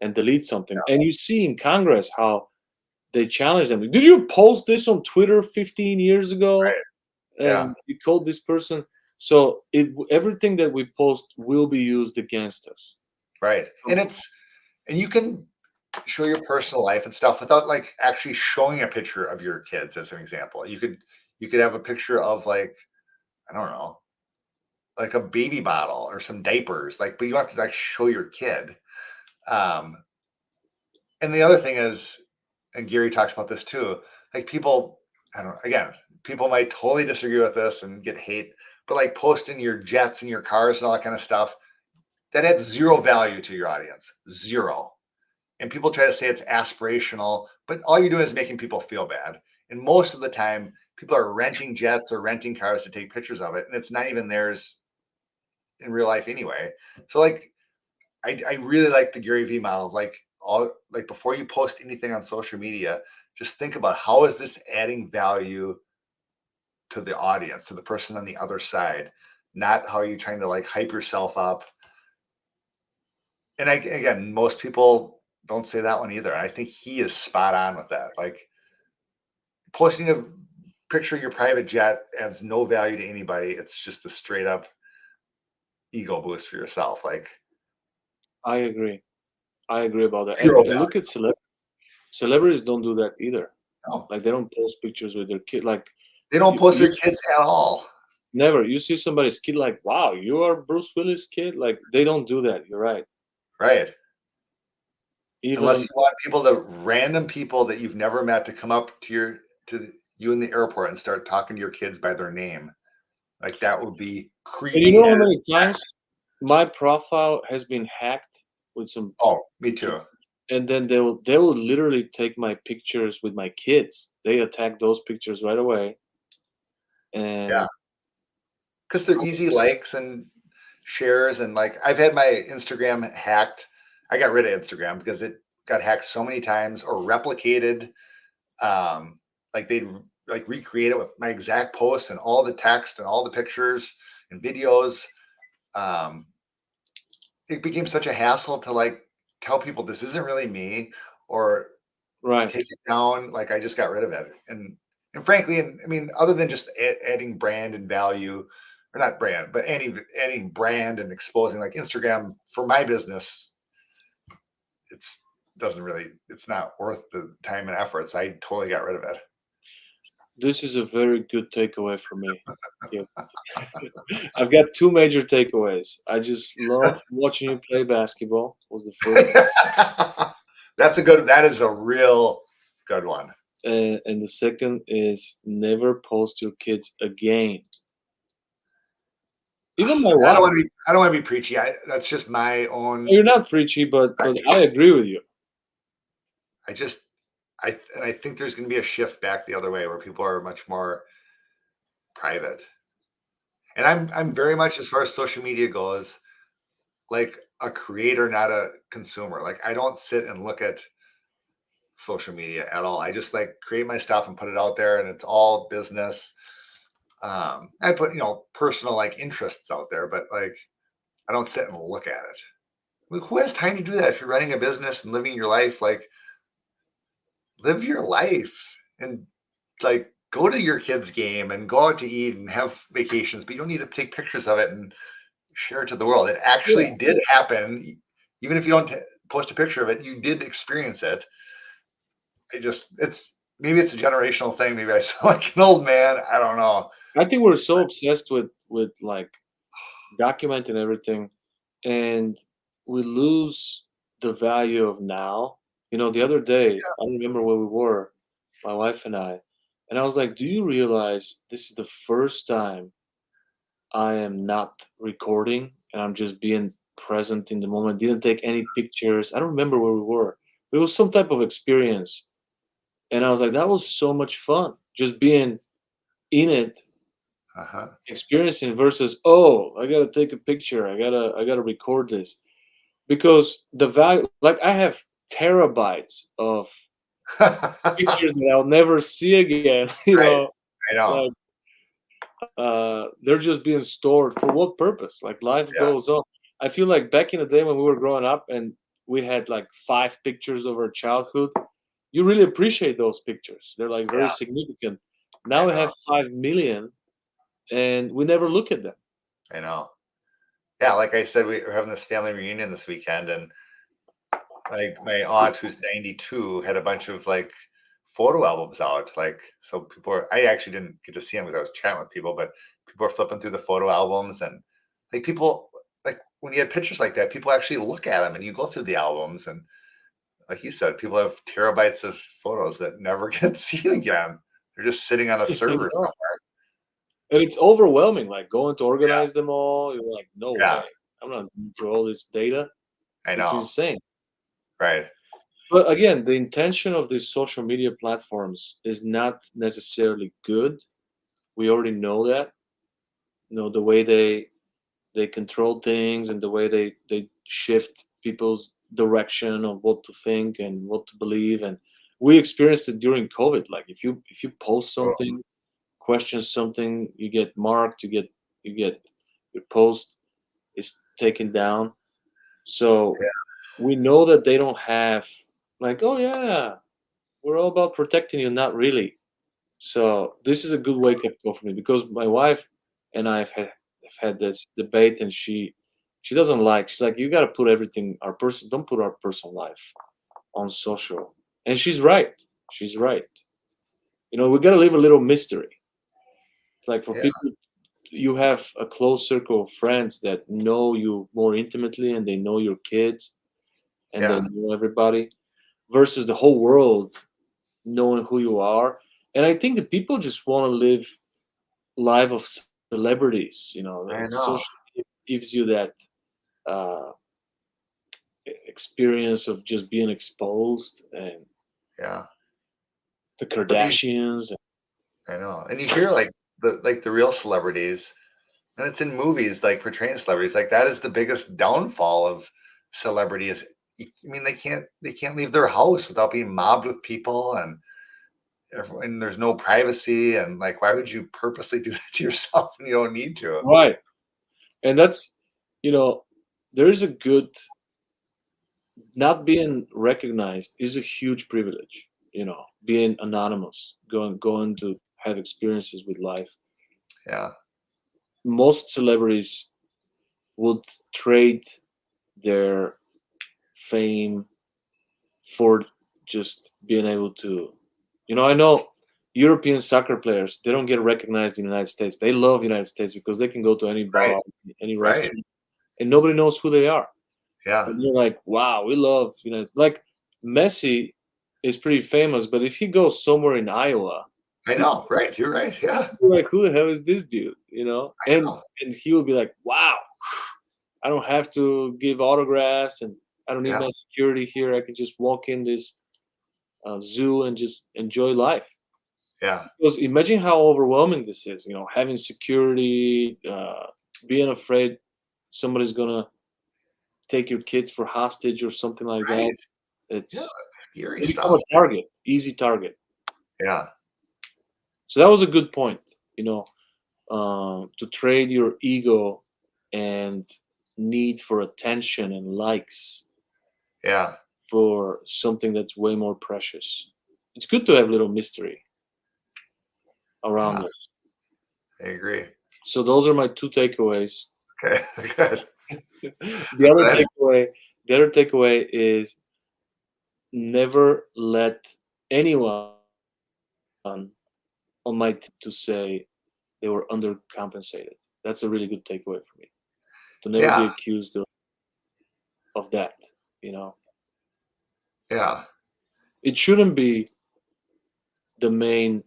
and delete something. And you see in Congress how they challenge them. Did you post this on Twitter 15 years ago? Right. Yeah. And you called this person. So everything that we post will be used against us. Right. And you can show your personal life and stuff without like actually showing a picture of your kids as an example. You could have a picture of like, I don't know, like a baby bottle or some diapers, like, but you don't have to like show your kid. Um, and the other thing is, and Gary talks about this too, like people, I don't know, again, people might totally disagree with this and get hate, but like posting your jets and your cars and all that kind of stuff, that adds zero value to your audience. Zero. And people try to say it's aspirational, but all you're doing is making people feel bad. And most of the time, people are renting jets or renting cars to take pictures of it, and it's not even theirs in real life anyway. So like, I really like the Gary Vee model. Like before you post anything on social media, just think about how is this adding value to the audience, to the person on the other side, not how you're trying to like hype yourself up. And again, most people don't say that one either. I think he is spot on with that. Like posting a picture of your private jet adds no value to anybody. It's just a straight up ego boost for yourself. Like I agree. I agree about that. zero And value. look at celebrities don't do that either. No. Like they don't post pictures with their kid. Like They don't post you their kids at all. never. You see somebody's kid, like, wow, you are Bruce Willis' kid. Like they don't do that. You're right. Right. Unless Even you want random people that you've never met to come up to you in the airport and start talking to your kids by their name. Like that would be and you creepy know how as many heck. times my profile has been hacked with some, Oh, me too. and then they will literally take my pictures with my kids. They attack those pictures right away. And Yeah. Because they're easy likes and shares. And like I've had my Instagram hacked. I got rid of Instagram because it got hacked so many times or replicated. Like they'd like recreate it with my exact posts and all the text and all the pictures and videos. It became such a hassle to like tell people this isn't really me or right. take it down. Like I just got rid of it. And frankly, and I mean, other than just adding brand and value, or not brand, but adding brand and exposing like Instagram for my business, it's not worth the time and effort. So I totally got rid of it. This is a very good takeaway for me. Yeah. I've got 2 major takeaways. I just love watching you play basketball, was the first. That is a real good one. And the second is never post your kids again. Even my I don't wife. want to be. I don't want to be preachy. That's just my own. You're not preachy, but I agree with you. I just. I think there's going to be a shift back the other way where people are much more private. And I'm very much, as far as social media goes, like a creator, not a consumer. Like I don't sit and look at social media at all. I just like create my stuff and put it out there, and it's all business. I put personal like interests out there, but like I don't sit and look at it. Like, who has time to do that if you're running a business and living your life? Like live your life and like go to your kids' game and go out to eat and have vacations, but you don't need to take pictures of it and share it to the world. It Yeah. actually did happen. Even if you don't post a picture of it, you did experience it. It's maybe it's a generational thing. Maybe I sound like an old man. I don't know. I think we're so obsessed with like documenting everything, and we lose the value of now. The other day, I don't remember where we were, my wife and I was like, "Do you realize this is the first time I am not recording and I'm just being present in the moment? Didn't take any pictures. I don't remember where we were. It was some type of experience, and I was like, that was so much fun, just being in it, Uh-huh. experiencing versus, oh, I gotta take a picture. I gotta record this because the value, like I have terabytes of pictures that I'll never see again. Right. I know. Like they're just being stored for what purpose? Like life Yeah. goes on. I feel like back in the day when we were growing up and we had like 5 pictures of our childhood, you really appreciate those pictures. They're like very Yeah. significant. I Now we know. have 5 million and we never look at them. I know. Yeah. Like I said, we were having this family reunion this weekend, and like my aunt, who's 92, had a bunch of like photo albums out. Like, so I actually didn't get to see them because I was chatting with people, but people are flipping through the photo albums, and like people, like when you had pictures like that, people actually look at them and you go through the albums. And like you said, people have terabytes of photos that never get seen again. They're just sitting on a I server know. somewhere. And it's overwhelming, like going to organize them all. You're like, no Yeah. way. I'm not going through all this data. I It's know. insane. Right. But again, the intention of these social media platforms is not necessarily good. We already know that. The way they control things and the way they shift people's direction of what to think and what to believe. And we experienced it during COVID. Like if you post Oh, something, question something, you get marked, you get your post is taken down. So yeah. we know that they don't have like, oh yeah, we're all about protecting you, not really. So this is a good wake up call for me because my wife and I have had this debate, and she doesn't like. She's like, you got to put everything our person. Don't put our personal life on social. And she's right. She's right. We got to leave a little mystery. It's like for Yeah. people, you have a close circle of friends that know you more intimately, and they know your kids, and they Yeah. know everybody, versus the whole world knowing who you are. And I think that people just want to live life of celebrities. I know. Social media gives you that uh, experience of just being exposed, and Yeah. the But these Kardashians. I know. And you hear like the real celebrities, and it's in movies like portraying celebrities. Like that is the biggest downfall of celebrity is I mean they can't leave their house without being mobbed with people, and there's no privacy, and like why would you purposely do that to yourself when you don't need to? Right. And that's, you know, there is a good, not being recognized is a huge privilege. Being anonymous, going to have experiences with life. Yeah. Most celebrities would trade their fame for just being able to, I know European soccer players, they don't get recognized in the United States. They love United States because they can go to any Right. bar, any Right. restaurant, and nobody knows who they are. Yeah. And you're like, wow, we love United States. Like Messi is pretty famous, but if he goes somewhere in Iowa, I know, right? You're right. Yeah, You're like, who the hell is this dude? You know, I and know. he will be like, wow, I don't have to give autographs, and I don't need Yeah, my security here. I can just walk in this zoo and just enjoy life. yeah, Because imagine how overwhelming this is. You know, having security, being afraid somebody's gonna take your kids for hostage or something like that. right. Yeah, It's that's scary you become stuff. a target, easy target. Yeah, So that was a good point. You know, to trade your ego and need for attention and likes yeah, for something that's way more precious. It's good to have little mystery around yeah. us. I agree. So those are my two takeaways. Okay, good. the I'm other glad. takeaway, the other takeaway is never let anyone on my team to say they were undercompensated. That's a really good takeaway for me. To never be Yeah, accused of that. You know, yeah, it shouldn't be the main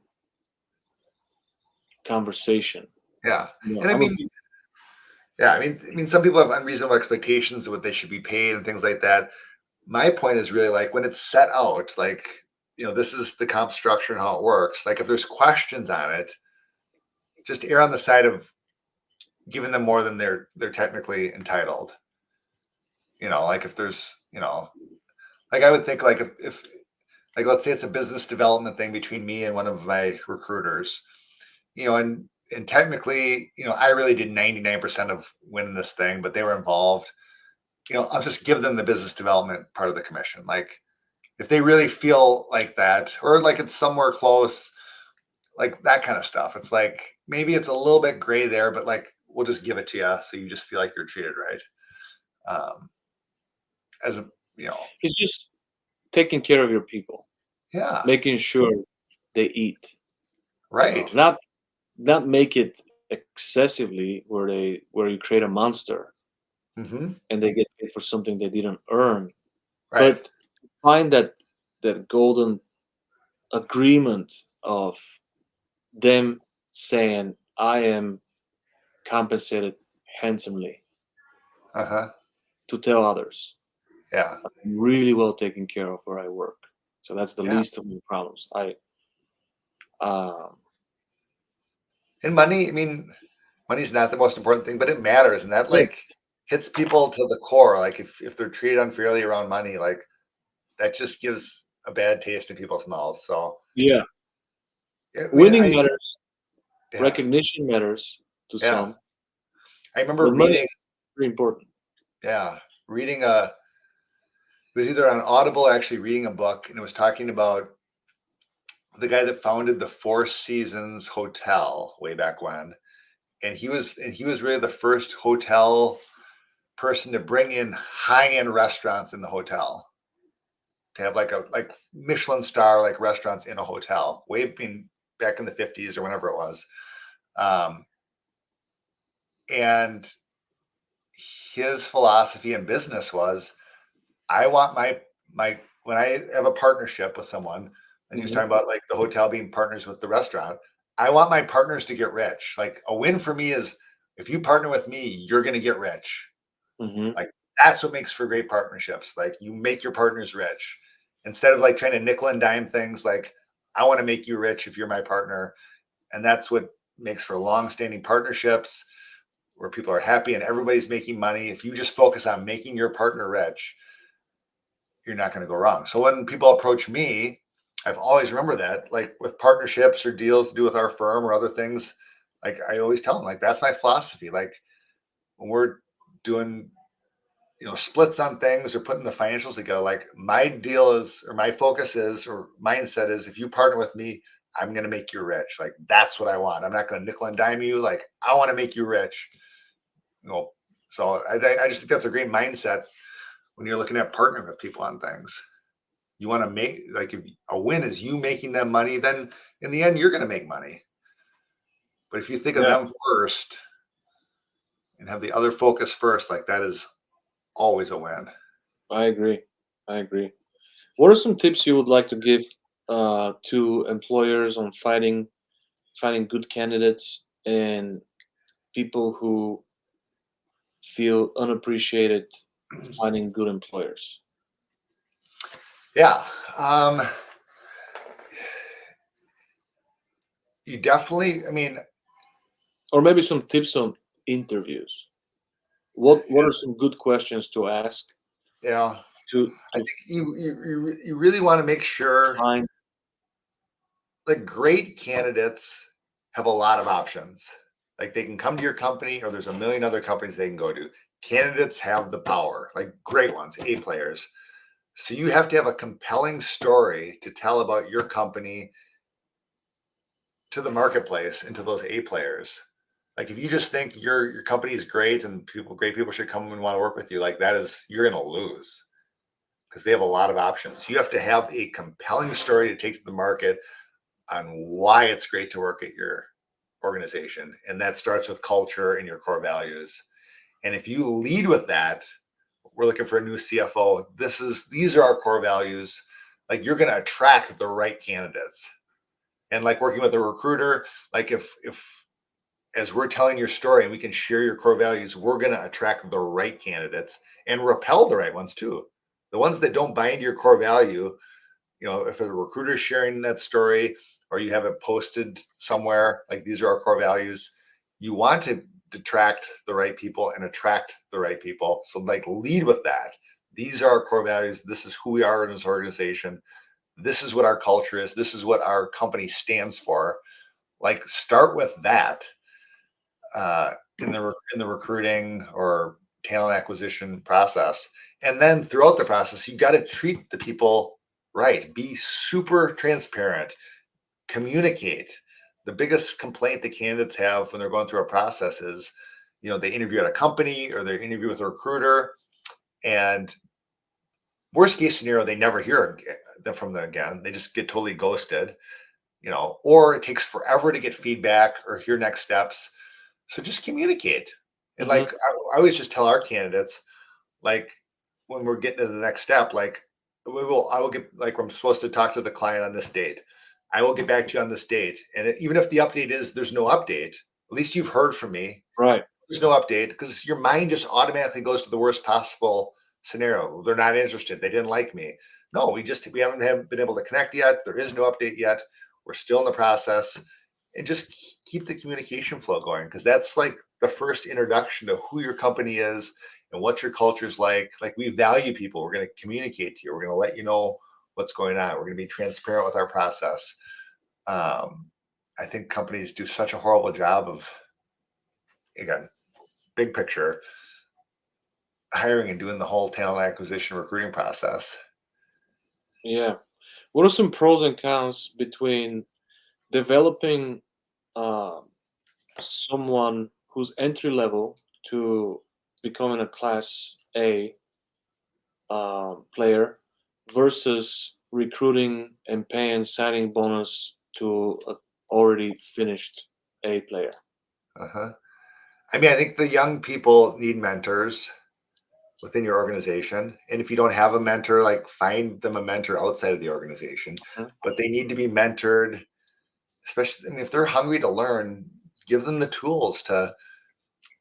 conversation. yeah. You know, And I I'm a mean, big, yeah, I mean, some people have unreasonable expectations of what they should be paid and things like that. My point is really like when it's set out, like, this is the comp structure and how it works. Like, if there's questions on it, just err on the side of giving them more than they're technically entitled. Like if there's, like I would think like if like let's say it's a business development thing between me and one of my recruiters, and technically, I really did 99% of winning this thing, but they were involved. I'll just give them the business development part of the commission. Like if they really feel like that, or like it's somewhere close, like that kind of stuff. It's like maybe it's a little bit gray there, but like we'll just give it to you so you just feel like you're treated right. Um, as a it's just taking care of your people, yeah, making sure they eat. You know, right. not make it excessively where you create a monster Hmm. and they get paid for something they didn't earn, Right. but find that golden agreement of them saying, I am compensated handsomely Uh-huh. to tell others Yeah. I'm really well taken care of where I work. So that's the Yeah. least of my problems. Um, And money, I mean, money's not the most important thing, but it matters. And that yeah, like hits people to the core. Like if they're treated unfairly around money, like that just gives a bad taste in people's mouths. So yeah, I mean, winning matters, yeah, recognition matters to yeah. some, I remember but money reading, is pretty important. yeah, reading it was either on Audible or actually reading a book, and it was talking about the guy that founded the Four Seasons Hotel way back when. And he was really the first hotel person to bring in high-end restaurants in the hotel, to have like Michelin star like restaurants in a hotel way back in the 50s or whenever it was. Um, and his philosophy in business was, I want my when I have a partnership with someone, and he was Mhm, talking about like the hotel being partners with the restaurant, I want my partners to get rich. Like a win for me is if you partner with me, you're going to get rich. mhm. Like that's what makes for great partnerships. Like you make your partners rich instead of like trying to nickel and dime things. Like I want to make you rich if you're my partner, and that's what makes for long-standing partnerships where people are happy and everybody's making money. If you just focus on making your partner rich, you're not going to go wrong. So when people approach me, I've always remember that, like with partnerships or deals to do with our firm or other things, like I always tell them, like that's my philosophy. Like when we're doing splits on things or putting the financials together, like my deal is or my focus is or mindset is if you partner with me, I'm going to make you rich. Like that's what I want. I'm not going to nickel and dime you. Like I want to make you rich. you know so I just think that's a great mindset when you're looking at partnering with people on things. You want to make, like, if a win is you making them money, then in the end you're going to make money. But if you think of Yeah, them first and have the other focus first, like that is always a win. I agree. I agree. What are some tips you would like to give to employers on finding good candidates and people who feel unappreciated finding good employers? Yeah. You definitely, I mean, Or maybe some tips on interviews. What are some good questions to ask yeah, I to think you really want to make sure find? like great candidates have a lot of options. Like they can come to your company, or there's a million other companies they can go to. Candidates have the power, like great ones, A players. So you have to have a compelling story to tell about your company to the marketplace and to those A players. Like if you just think your company is great and great people should come and want to work with you, like that is you're going to lose because they have a lot of options. So you have to have a compelling story to take to the market on why it's great to work at your organization. And that starts with culture and your core values. And if you lead with that, we're looking for a new CFO. These are our core values. Like you're going to attract the right candidates. And like working with a recruiter, like if as we're telling your story and we can share your core values, we're going to attract the right candidates and repel the right ones too. The ones that don't buy into your core value, if a recruiter is sharing that story or you have it posted somewhere, like these are our core values, you want to attract the right people and attract the right people. So like lead with that. These are our core values. This is who we are in this organization. This is what our culture is. This is what our company stands for. Like start with that in the recruiting or talent acquisition process. And then throughout the process, you got to treat the people right. Be super transparent. Communicate. The biggest complaint the candidates have when they're going through a process is, they interview at a company or they interview with a recruiter, and worst case scenario, they never hear from them again. They just get totally ghosted, or it takes forever to get feedback or hear next steps. So just communicate. And Mhm. like I always just tell our candidates, like when we're getting to the next step, like I will get like I'm supposed to talk to the client on this date. I will get back to you on this date. And even if the update is there's no update, at least you've heard from me. Right. There's no update because your mind just automatically goes to the worst possible scenario. They're not interested. They didn't like me. No, we haven't been able to connect yet. There is no update yet. We're still in the process, and just keep the communication flow going because that's like the first introduction to who your company is and what your culture is like. Like we value people. We're going to communicate to you. We're going to let you know what's going on. We're going to be transparent with our process. I think companies do such a horrible job of, again, big picture, hiring and doing the whole talent acquisition recruiting process. Yeah. What are some pros and cons between developing uh, someone who's entry level to becoming a class A player versus recruiting and paying signing bonus to a already finished A player? Uh-huh. I mean, I think the young people need mentors within your organization. And if you don't have a mentor, like find them a mentor outside of the organization. Mhm. But they need to be mentored, especially if they're hungry to learn, give them the tools to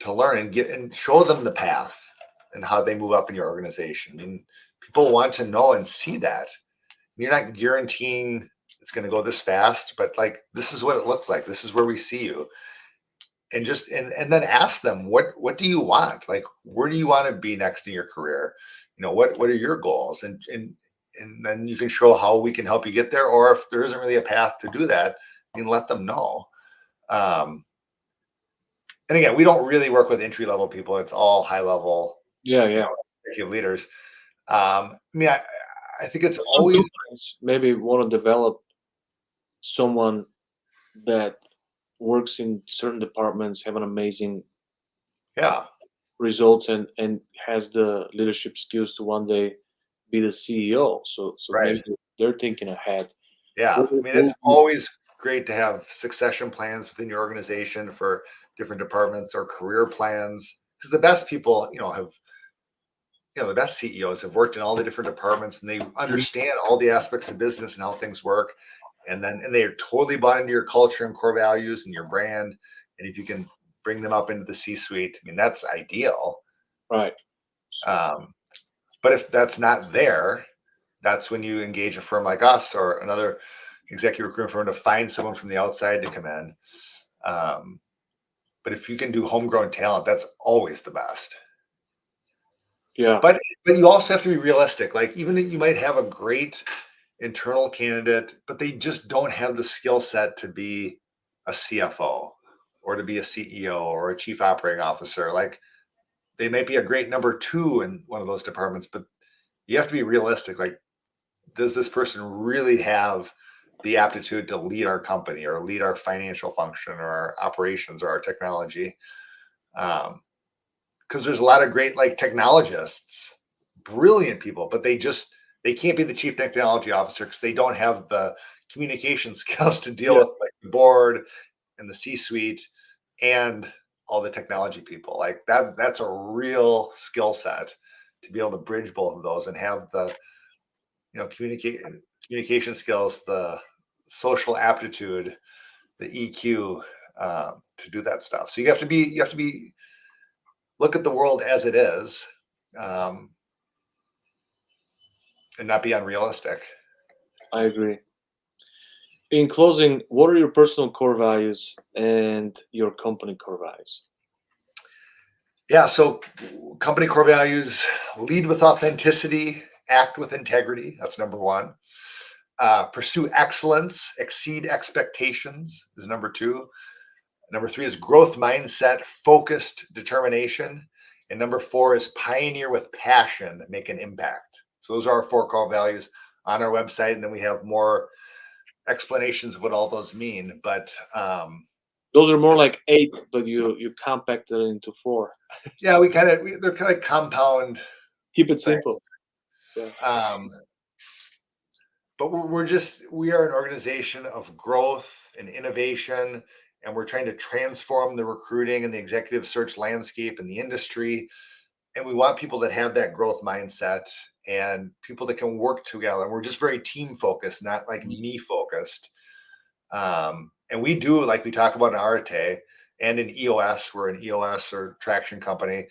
learn and get and show them the path and how they move up in your organization. I mean, people want to know and see that. You're not guaranteeing it's going to go this fast, but like this is what it looks like. This is where we see you. And just and then ask them what do you want? Like where do you want to be next in your career? What are your goals? And then you can show how we can help you get there. Or if there isn't really a path to do that, let them know. Um, and again, we don't really work with entry level people. It's all high level, Yeah, yeah. executive leaders. I think it's Some always companies maybe want to develop someone that works in certain departments, have an amazing yeah, results, and has the leadership skills to one day be the CEO. So right. maybe they're thinking ahead. Yeah. I mean, What it's would be- always great to have succession plans within your organization for different departments or career plans because the best people, have the best CEOs have worked in all the different departments, and they Mhm. understand all the aspects of business and how things work. And they're totally bought into your culture and core values and your brand. And if you can bring them up into the C-suite, I mean, that's ideal. Right. Um, but if that's not there, that's when you engage a firm like us or another executive recruitment firm to find someone from the outside to come in. Um, but if you can do homegrown talent, that's always the best. Yeah. But you also have to be realistic. Like, even if you might have a great internal candidate, but they just don't have the skill set to be a CFO or to be a CEO or a chief operating officer. Like, they might be a great number two in one of those departments, but you have to be realistic. Like, does this person really have the aptitude to lead our company or lead our financial function or our operations or our technology? Because there's a lot of great like technologists, brilliant people, but they can't be the chief technology officer because they don't have the communication skills to deal Yeah. with like the board and the C-suite and all the technology people. Like that's a real skill set to be able to bridge both of those and have the communication skills, the social aptitude, the EQ to do that stuff. So you have to be look at the world as it is, um, and not be unrealistic. I agree. In closing, what are your personal core values and your company core values? Yeah. So company core values: lead with authenticity, act with integrity. That's number one. Pursue excellence, exceed expectations is number two. Number three is growth mindset, focused determination. And number four is pioneer with passion, make an impact. So those are our four core values on our website. And then we have more explanations of what all those mean. But Those are more like 8, but you compacted it into 4. yeah, they're kind of like compound Keep it things. simple. Yeah. Um, but we are an organization of growth and innovation, and we're trying to transform the recruiting and the executive search landscape and the industry. And we want people that have that growth mindset and people that can work together. And we're just very team focused, not like Mhm. me focused. And we do, like we talk about in Arte and in EOS, we're an EOS or traction company.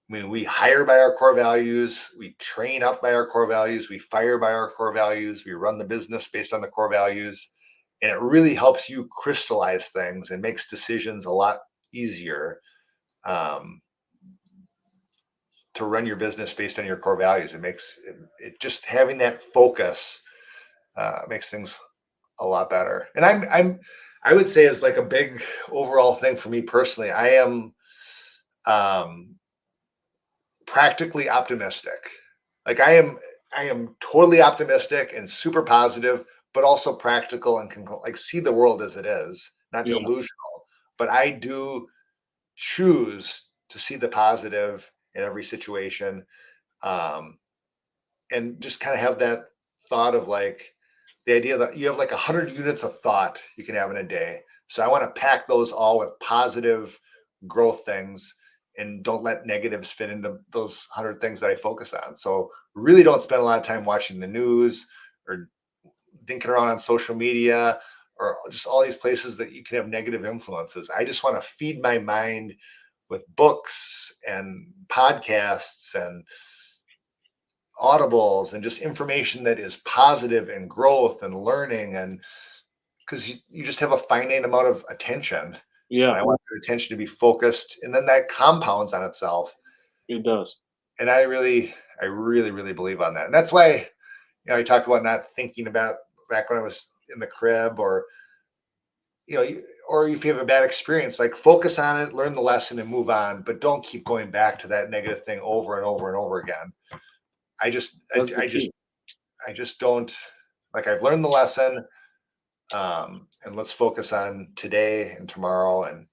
I mean, we hire by our core values, we train up by our core values, we fire by our core values, we run the business based on the core values. And it really helps you crystallize things and makes decisions a lot easier, um, to run your business based on your core values. It just having that focus makes things a lot better. And I would say as like a big overall thing for me personally, I am um, practically optimistic. Like I am totally optimistic and super positive, but also practical and can like see the world as it is, not Yeah. delusional. But I do choose to see the positive in every situation, um, and just kind of have that thought of like the idea that you have like 100 units of thought you can have in a day. So I want to pack those all with positive growth things and don't let negatives fit into those 100 things that I focus on. So really don't spend a lot of time watching the news or dinking around on social media or just all these places that you can have negative influences. I just want to feed my mind with books and podcasts and audibles and just information that is positive and growth and learning, and because you just have a finite amount of attention, and Yeah, I want your attention to be focused, and then that compounds on itself. it does. And I really believe on that, and that's why I talk about not thinking about back when I was in the crib, or or if you have a bad experience, like focus on it, learn the lesson, and move on, but don't keep going back to that negative thing over and over and over again. I just I, That's the I just key. I just don't, like, I've learned the lesson, and let's focus on today and tomorrow, and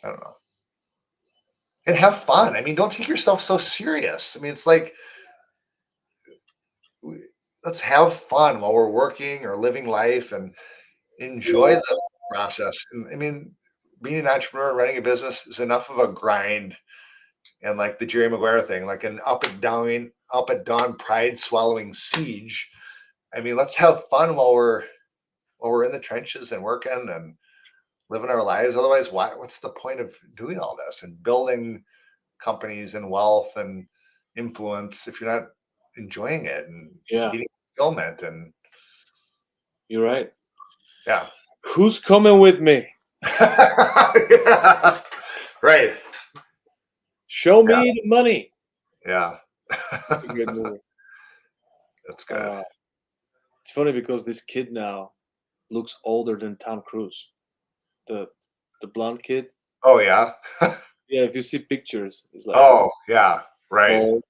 I don't know, and have fun. I mean, don't take yourself so serious. I mean, it's like let's have fun while we're working or living life and enjoy the process. And I mean, being an entrepreneur, running a business is enough of a grind and like the Jerry Maguire thing, like an up and down, pride swallowing siege. I mean, let's have fun while we're in the trenches and working and living our lives. Otherwise, what's the point of doing all this and building companies and wealth and influence if you're not enjoying it and Yeah, getting fulfillment? And you're right. yeah. Who's coming with me? Yeah. Right. Show me the money. Yeah. That's a good movie. That's good. It's funny because this kid now looks older than Tom Cruise. The blonde kid. Oh yeah. Yeah, if you see pictures, it's like Oh yeah. Right. bald.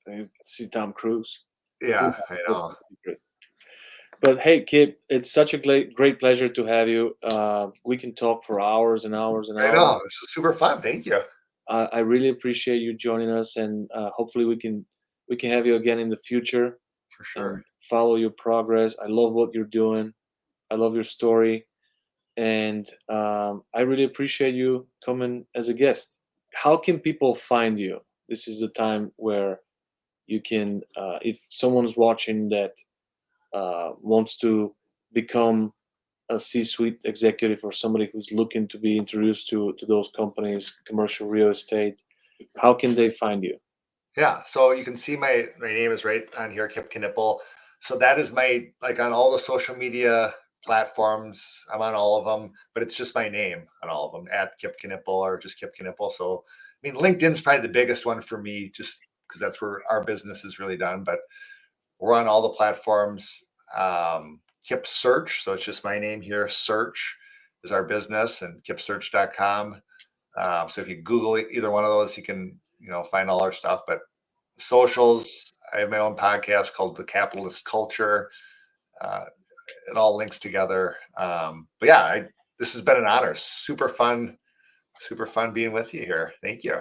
And you see Tom Cruise. Yeah, I That's know. the secret. But hey, Kip, it's such a great pleasure to have you. We can talk for hours and hours and I hours. know. This is super fun. Thank you. I really appreciate you joining us, and hopefully we can have you again in the future For sure. and follow your progress. I love what you're doing. I love your story, and I really appreciate you coming as a guest. How can people find you? This is the time where you can, if someone's watching that wants to become a C-suite executive or somebody who's looking to be introduced to those companies, commercial real estate, how can they find you? Yeah. So you can see my name is right on here, Kip Knippel. So that is my, like, on all the social media platforms. I'm on all of them, but it's just my name on all of them, at Kip Knippel or just Kip Knippel. So I mean, LinkedIn's probably the biggest one for me, just because that's where our business is really done. But we're on all the platforms. Kip Search. So it's just my name here. Search is our business, and kipsearch.com. So if you Google either one of those, you can, find all our stuff. But socials, I have my own podcast called The Capitalist Culture. Uh, it all links together. But yeah, this has been an honor. Super fun being with you here. Thank you.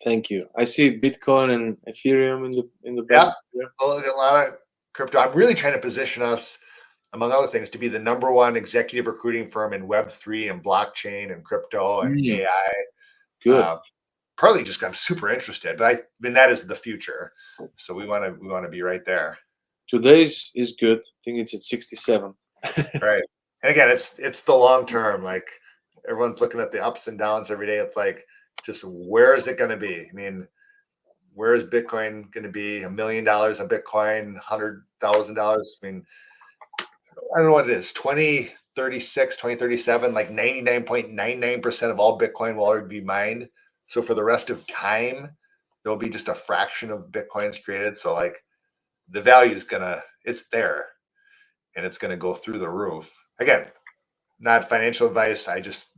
Thank you. I see Bitcoin and Ethereum in the Yeah, back there. well, a lot of crypto. I'm really trying to position us, among other things, to be the number one executive recruiting firm in Web3 and blockchain and crypto and Mm, AI. good. Partly just I'm super interested, but I mean that is the future. So we want to be right there. Today's is good. I think it's at 67. Right. And again, it's the long term. Like, everyone's looking at the ups and downs every day. It's like, just where is it going to be? I mean, where is Bitcoin going to be? $1 million on Bitcoin, $100,000. I mean, I don't know what it is. 2036, 2037, like 99.99% of all Bitcoin will already be mined. So for the rest of time, there'll be just a fraction of Bitcoins created. So like, the value is it's there, and it's gonna go through the roof. Again, not financial advice.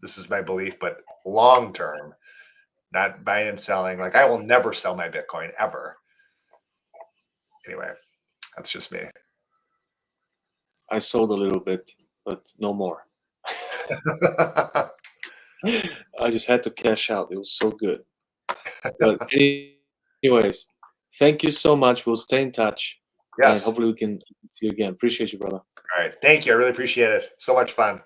This is my belief, but long term, not buying and selling. Like, I will never sell my Bitcoin ever. Anyway, that's just me. I sold a little bit, but no more. I just had to cash out. It was so good. But anyways, thank you so much. We'll stay in touch, and Yes. hopefully we can see you again. Appreciate you, brother. All right. Thank you. I really appreciate it. So much fun.